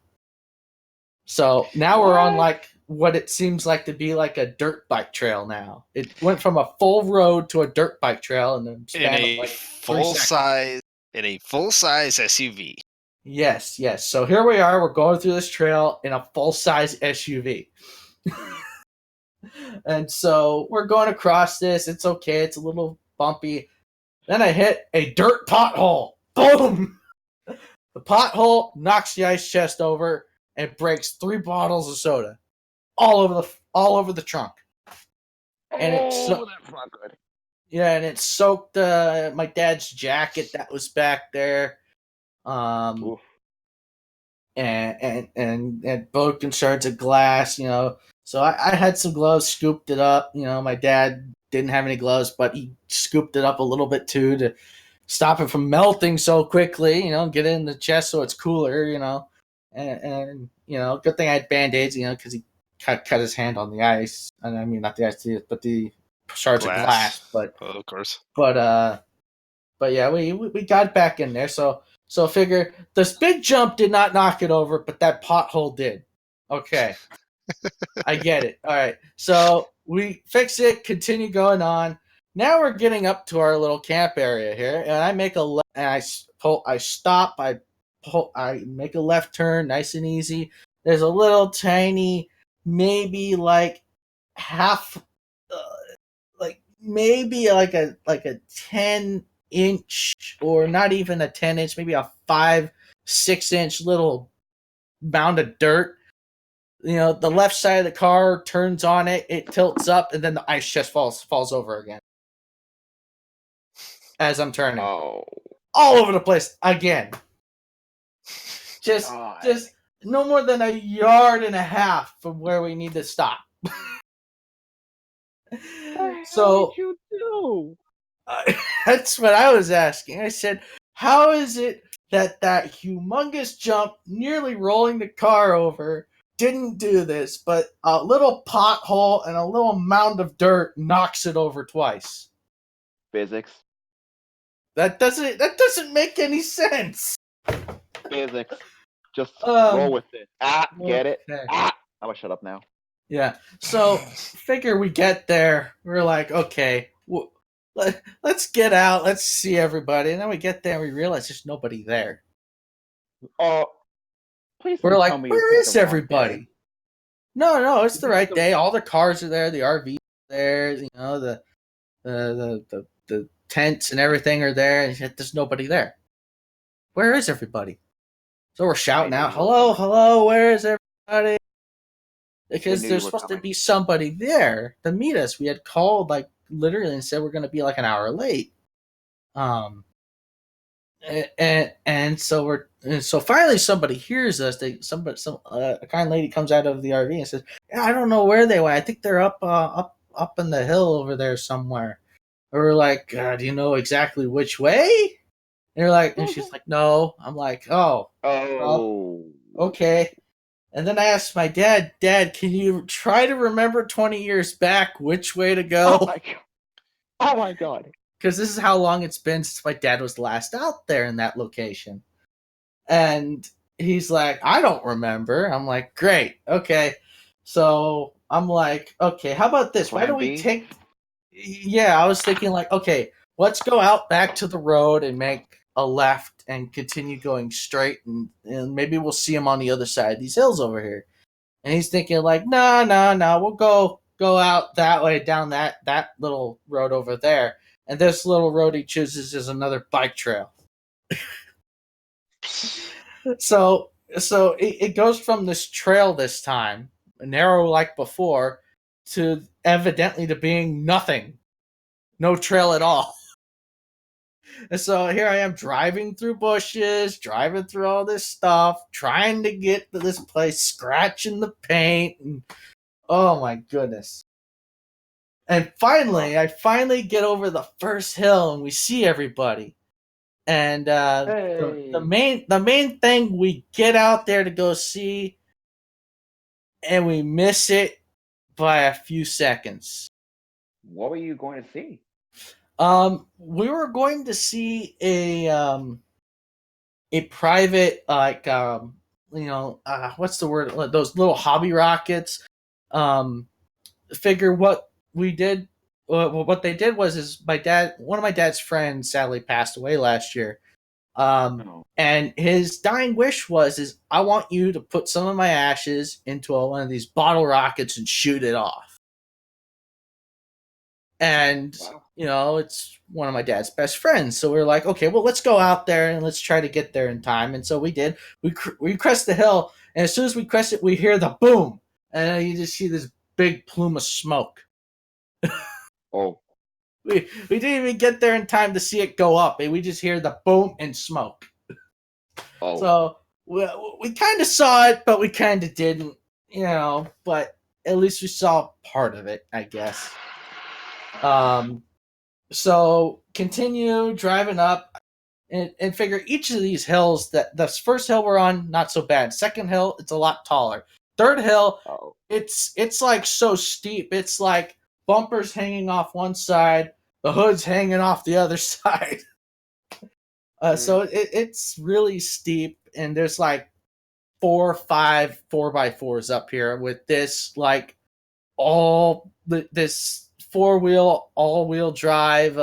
So now we're on like what it seems like to be like a dirt bike trail now. It went from a full road to a dirt bike trail in the span of like full size SUV. Yes. So here we are. We're going through this trail in a full-size SUV. And so we're going across this. It's okay. It's a little bumpy. Then I hit a dirt pothole. Boom! The pothole knocks the ice chest over and breaks 3 bottles of soda all over the trunk. And that's not good. Yeah, and it soaked my dad's jacket that was back there. And broken shards of glass, So I had some gloves, scooped it up. My dad didn't have any gloves, but he scooped it up a little bit too to stop it from melting so quickly. Get it in the chest so it's cooler. And good thing I had Band-Aids, because he cut his hand on the ice. And I mean, not the ice, but the shards of glass. But of course. But yeah, we got back in there. So figure this big jump did not knock it over, but that pothole did. Okay, I get it. All right, so we fix it. Continue going on. Now we're getting up to our little camp area here, and I make I stop. I make a left turn, nice and easy. There's a little tiny, maybe like half, maybe like a 10-inch, or not even a 10-inch, maybe a 5-6 inch little mound of dirt. The left side of the car turns on it, it tilts up, and then the ice just falls over again as I'm turning. Oh, all over the place again. Just no more than a yard and a half from where we need to stop. So what did you do? That's what I was asking. I said, how is it that humongous jump, nearly rolling the car over, didn't do this, but a little pothole and a little mound of dirt knocks it over twice? Physics. That doesn't make any sense. Physics. Just roll with it. Get it? Okay. I'm gonna shut up now. Yeah. So figure we get there. We're like, okay, let's get out. Let's see everybody. And then we get there and we realize there's nobody there. Please. We're like, tell me where is everybody? Day. No, it's the right day. All the cars are there. The RVs are there. The tents and everything are there. And yet there's nobody there. Where is everybody? So we're shouting out, hello, where is everybody? Because there's supposed to be somebody there to meet us. We had called literally and said we're going to be an hour late. And so finally somebody hears us. A kind lady comes out of the RV and says, "Yeah, I don't know where they went. I think they're up in the hill over there somewhere." And we're like, "Do you know exactly which way?" And she's like, "No." I'm like, "Oh, well, okay." And then I asked my dad, can you try to remember 20 years back which way to go? Oh my God. Because this is how long it's been since my dad was last out there in that location. And he's like, I don't remember. I'm like, great. Okay. So I'm like, okay, how about this? Why don't we take... Yeah, I was thinking okay, let's go out back to the road and make a left and continue going straight, and maybe we'll see him on the other side of these hills over here. And he's thinking no, we'll go out that way, down that little road over there. And this little road he chooses is another bike trail. So it goes from this trail this time, narrow like before, to evidently to being nothing. No trail at all. And so here I am driving through bushes, driving through all this stuff, trying to get to this place, scratching the paint, and oh my goodness. And finally, I get over the first hill and we see everybody. And the main thing, we get out there to go see, and we miss it by a few seconds. What were you going to see? We were going to see a private, what's the word? Those little hobby rockets. Figure what we did. What they did was one of my dad's friends sadly passed away last year. And his dying wish was I want you to put some of my ashes into one of these bottle rockets and shoot it off. And, it's one of my dad's best friends. So we were like, okay, well, let's go out there and let's try to get there in time. And so we did. We crest the hill, and as soon as we crest it, we hear the boom. And you just see this big plume of smoke. Oh. We didn't even get there in time to see it go up. And we just hear the boom and smoke. Oh. So we kind of saw it, but we kind of didn't, but at least we saw part of it, I guess. So continue driving up and figure each of these hills, that the first hill we're on, not so bad. Second hill, it's a lot taller. Third hill, Oh. it's like so steep. It's like bumpers hanging off one side, the hood's hanging off the other side. So it's really steep, and there's like 4 or 5 4x4s up here with this like this 4-wheel all-wheel drive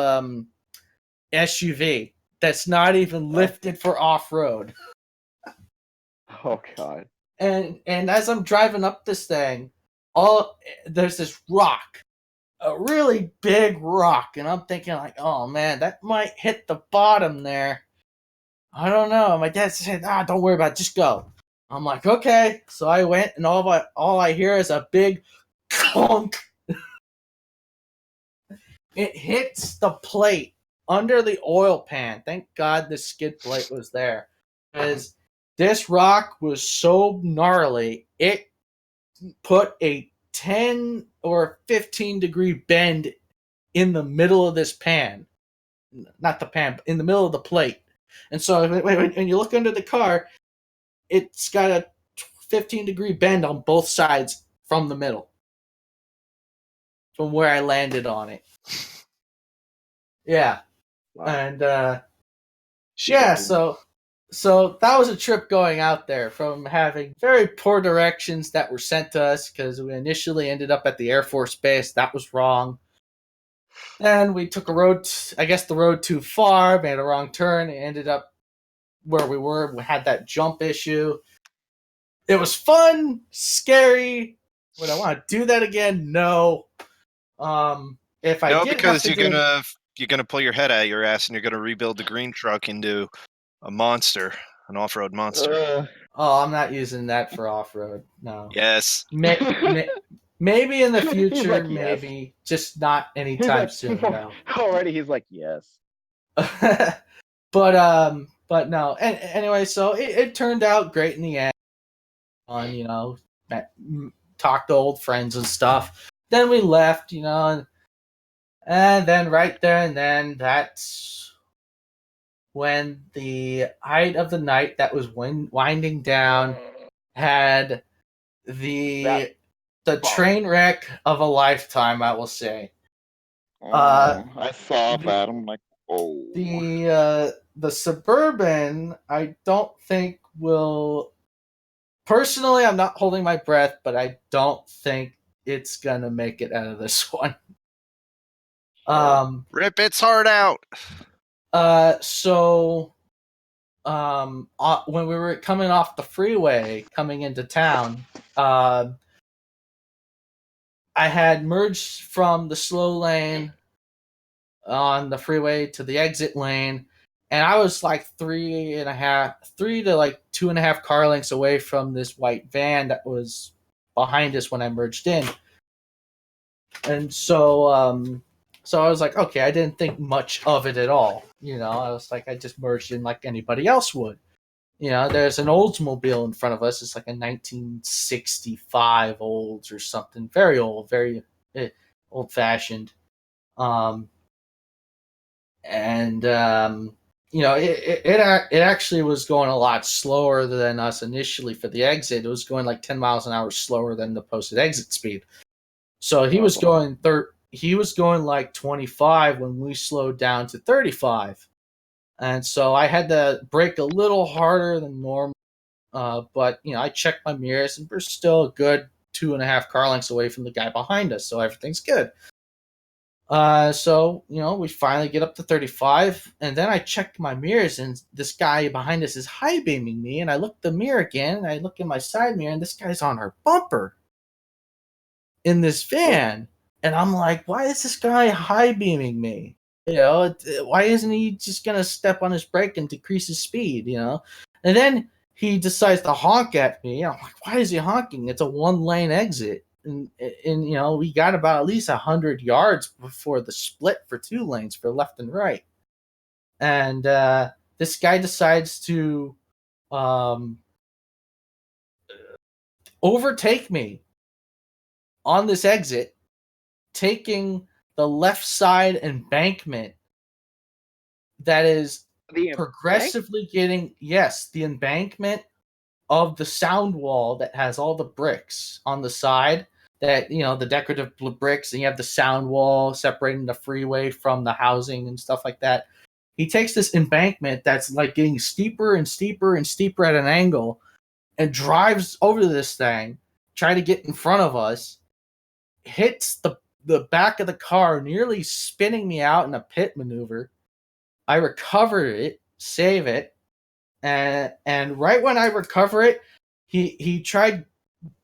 SUV that's not even lifted for off-road. Oh God. And as I'm driving up this thing, there's this rock, a really big rock, and I'm thinking like, oh man, that might hit the bottom there. I don't know. My dad said, don't worry about it, just go. I'm like, okay. So I went, and all I hear is a big clunk. It hits the plate under the oil pan. Thank God the skid plate was there, because this rock was so gnarly, it put a 10 or 15 degree bend in the middle of this pan. Not the pan, but in the middle of the plate. And so when you look under the car, it's got a 15 degree bend on both sides from the middle, from where I landed on it. Yeah. Wow. And yeah, so that was a trip going out there, from having very poor directions that were sent to us because we initially ended up at the Air Force Base. That was wrong. Then we took a road, I guess the road too far, made a wrong turn, and ended up where we were. We had that jump issue. It was fun, scary. Would I want to do that again? No. If I did, because you're gonna pull your head out of your ass and you're gonna rebuild the green truck into a monster, an off-road monster. Oh, I'm not using that for off-road. No. Yes. Maybe in the future, like, yes. maybe. Just not anytime soon, no. Already he's like, yes. But no. Anyway, so it turned out great in the end. Talked to old friends and stuff. Then we left, and then right there and then, that's when the height of the night that was winding down had the train wreck of a lifetime, I will say. I saw that. I'm like, oh. The Suburban, I don't think will. Personally, I'm not holding my breath, but I don't think it's gonna make it out of this one. Rip its heart out. When we were coming off the freeway, coming into town, I had merged from the slow lane on the freeway to the exit lane, and I was like 3 to 2.5 car lengths away from this white van that was behind us when I merged in. And so I was like, okay, I didn't think much of it at all. I was like, I just merged in like anybody else would. There's an Oldsmobile in front of us. It's like a 1965 Olds or something. Very old, very old-fashioned. It actually was going a lot slower than us initially for the exit. It was going like 10 miles an hour slower than the posted exit speed. So he was going like 25 when we slowed down to 35. And so I had to brake a little harder than normal. But I checked my mirrors, and we're still a good 2.5 car lengths away from the guy behind us, so everything's good. So we finally get up to 35, and then I checked my mirrors, and this guy behind us is high beaming me, and I look at the mirror again, and I look in my side mirror, and this guy's on our bumper in this van. And I'm like, why is this guy high beaming me? Why isn't he just gonna step on his brake and decrease his speed? And then he decides to honk at me. I'm like, why is he honking? It's a 1-lane exit, and we got about at least 100 yards before the split for 2 lanes for left and right. And this guy decides to overtake me on this exit, taking the left side embankment that is progressively getting, the embankment of the sound wall that has all the bricks on the side. That the decorative bricks, and you have the sound wall separating the freeway from the housing and stuff like that. He takes this embankment that's like getting steeper and steeper and steeper at an angle, and drives over this thing, try to get in front of us, hits the back of the car, nearly spinning me out in a pit maneuver. I recover it, save it, and right when I recover it, he tried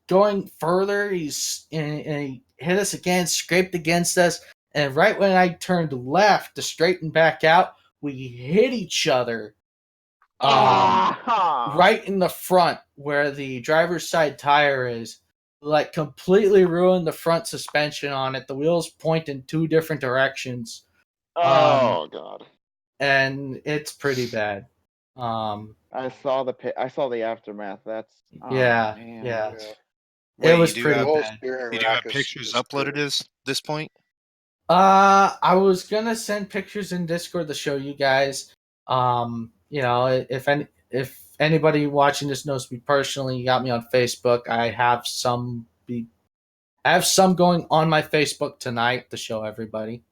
going further. And he hit us again, scraped against us, and right when I turned left to straighten back out, we hit each other. Right in the front where the driver's side tire is, like completely ruined the front suspension on it. The wheels point in two different directions. Oh God! And it's pretty bad. I saw the aftermath. That's yeah, man. yeah. Wait, It was you do pretty have, The whole bad. steering you do rack have pictures is uploaded good. at this point? I was gonna send pictures in Discord to show you guys. If anybody watching this knows me personally, you got me on Facebook. I have some going on my Facebook tonight to show everybody.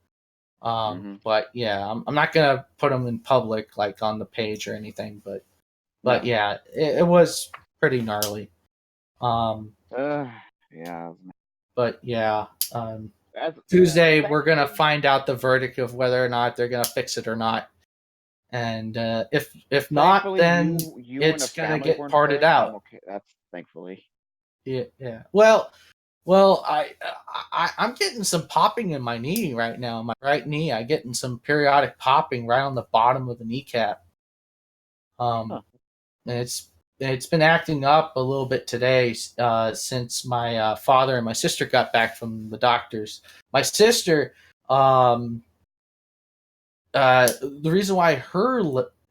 But yeah, I'm not gonna put them in public like on the page or anything. But yeah, it was pretty gnarly. Yeah. But yeah, Tuesday we're gonna find out the verdict of whether or not they're gonna fix it or not. And if not, Thankfully, then you and the it's gonna family get weren't parted hurt. I'm out. okay. That's thankfully. Yeah. Well, I'm getting some popping in my knee right now. My right knee, I'm getting some periodic popping right on the bottom of the kneecap. And it's been acting up a little bit today since my father and my sister got back from the doctors. My sister, the reason why her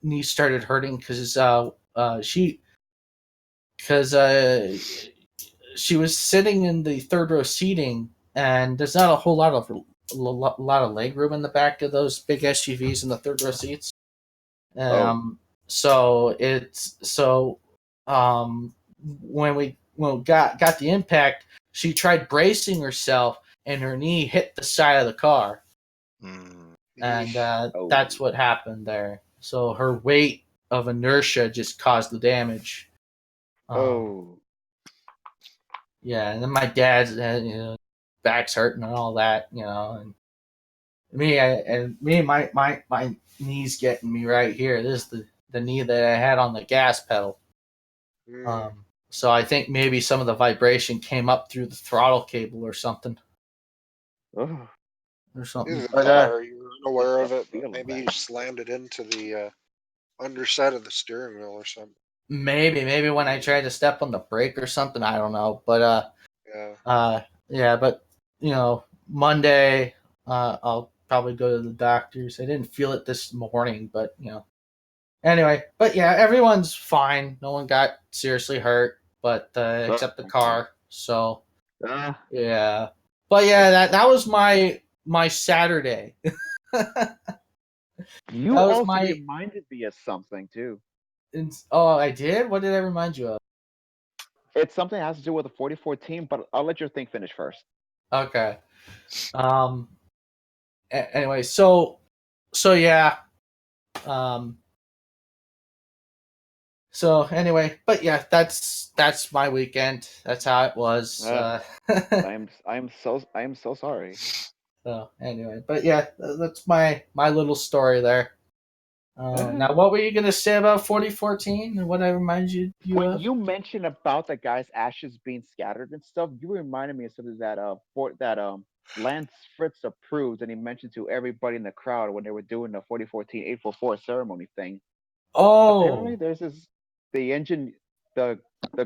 knee started hurting because she was sitting in the third row seating, and there's not a whole lot of leg room in the back of those big SUVs in the third row seats. So when we got the impact, she tried bracing herself, and her knee hit the side of the car, and that's what happened there. So her weight of inertia just caused the damage. Yeah, and then my dad's back's hurting and all that, and my knee's getting me right here. This is the knee that I had on the gas pedal. So I think maybe some of the vibration came up through the throttle cable or something. Or something. Either that, or you were unaware of it, but maybe you slammed it into the underside of the steering wheel or something. Maybe when I tried to step on the brake or something, I don't know. But but Monday, I'll probably go to the doctors. I didn't feel it this morning, but anyway. But yeah, everyone's fine. No one got seriously hurt, but except the car. So yeah, but yeah, that was my Saturday. You also reminded me of something too. I did? What did I remind you of? It's something that has to do with the 4014, but I'll let your thing finish first. Okay. Anyway, so yeah. So anyway, but yeah, that's my weekend. That's how it was. I'm so sorry. So anyway, but yeah, that's my little story there. Now, what were you gonna say about 4014 and what I reminded you when of? you mentioned about the guy's ashes being scattered and stuff, you reminded me of something that Lance Fritz approved, and he mentioned to everybody in the crowd when they were doing the 4014 844 ceremony thing. Apparently, there's the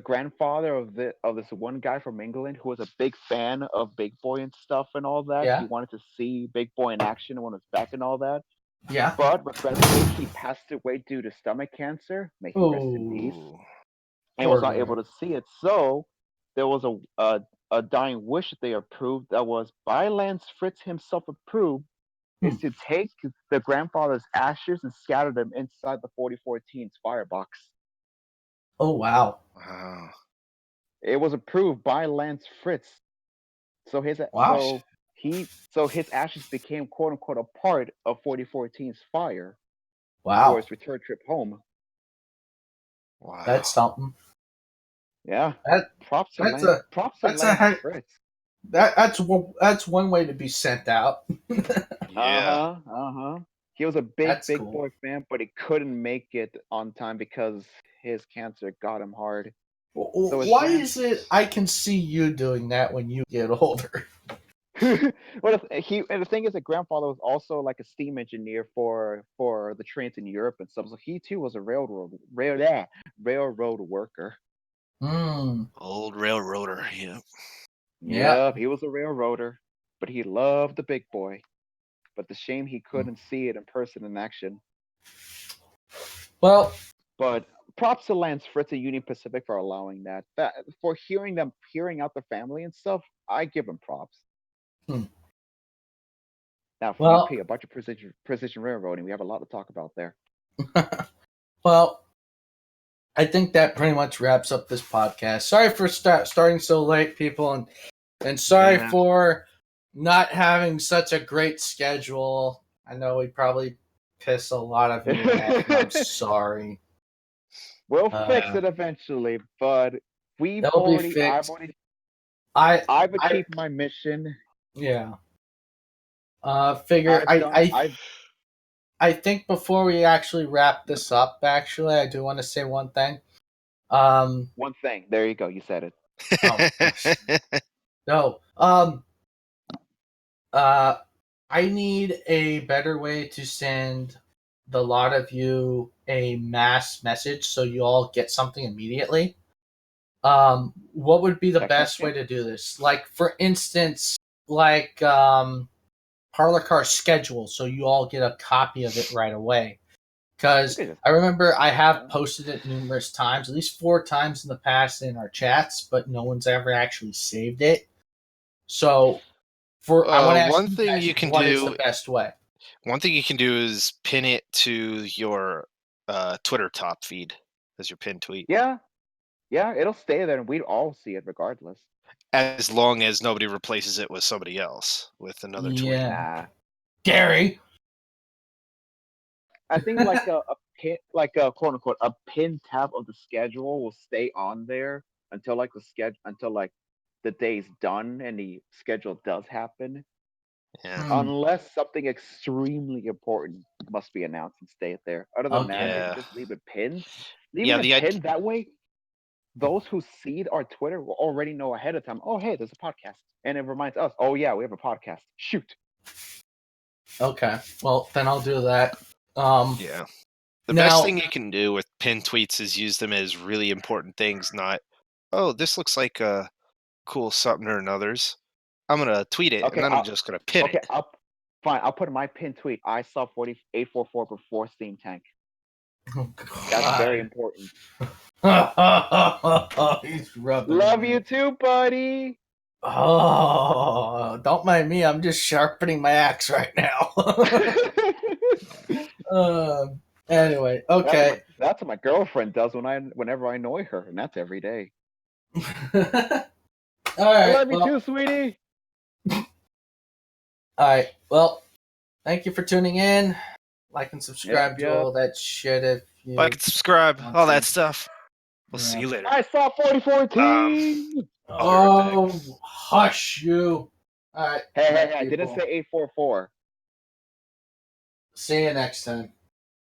grandfather of this one guy from England who was a big fan of Big Boy and stuff and all that. Yeah. He wanted to see Big Boy in action when he was back and all that. Yeah. But regrettably, he passed away due to stomach cancer. May he rest in peace. And was not able to see it. So there was a dying wish that they approved that was by Lance Fritz himself approved, is to take the grandfather's ashes and scatter them inside the 4014's firebox. Oh wow. Wow. It was approved by Lance Fritz. So his Wow. his ashes became quote unquote a part of 4014's fire for Wow. his return trip home. Wow. That's something. Yeah. That Props to that's Lance. a Props to that's a Lance heck, Fritz. that's one way to be sent out. Yeah. He was a big, That's big cool. boy fan, but he couldn't make it on time because his cancer got him hard. So his Why is it I can see you doing that when you get older? well, the thing is, that grandfather was also like a steam engineer for the trains in Europe and stuff. So he too was a railroad worker. Mm, Old railroader. Yeah. yeah. Yep, he was a railroader, but he loved the big boy. But the shame he couldn't see it in person in action. Well, But props to Lance Fritz and Union Pacific for allowing that. That for hearing out the family and stuff, I give them props. Hmm. Now for Well, UP, a bunch of precision railroading, we have a lot to talk about there. well, I think that pretty much wraps up this podcast. Sorry for starting so late, people, and sorry Yeah. for not having such a great schedule. I know we probably piss a lot of you off, and I'm sorry. We'll fix it eventually, but That'll be fixed. I I've achieved my mission. yeah. Figure I think before we actually wrap this up, actually, I do want to say one thing. One thing. There you go. You said it. Oh gosh. No. I need a better way to send the lot of you a mass message so you all get something immediately. What would be the best way to do this? Like, for instance, like Parlor Car schedule, so you all get a copy of it right away. Because I remember I have posted it numerous times, at least 4 times in the past in our chats, but no one's ever actually saved it. So, I want to ask one you thing guys, you can what do. is the best way? One thing you can do is pin it to your Twitter top feed as your pinned tweet. Yeah, it'll stay there, and we'd all see it regardless. As long as nobody replaces it with somebody else with another tweet. Nah. Gary. I think like a pin, like a quote unquote a pin tab of the schedule will stay on there until like the day's done and the schedule does happen. Yeah. Unless something extremely important must be announced and stay it there. Other than that, if you just leave it pinned, pinned that way, those who see our Twitter will already know ahead of time. Oh, hey, there's a podcast, and it reminds us. Oh yeah, we have a podcast. Shoot. Okay, well then I'll do that. Yeah. The best thing you can do with pinned tweets is use them as really important things, not, oh, this looks like a cool something or another's. I'm going to tweet it, and then I'm just going to pin it. I'll put in my pinned tweet. I saw 4844 before Steam Tank. That's very important. He's rubbing. Love you too, buddy. Oh, don't mind me. I'm just sharpening my axe right now. Anyway, okay. That's what my girlfriend does whenever I annoy her, and that's every day. All right. I love you too, sweetie. All right. Well, thank you for tuning in. Like and subscribe to all that shit. If you like and subscribe, all that stuff. We'll see you later. I saw 4014. Oh, hush you. All right. Hey, I didn't say 844. See you next time.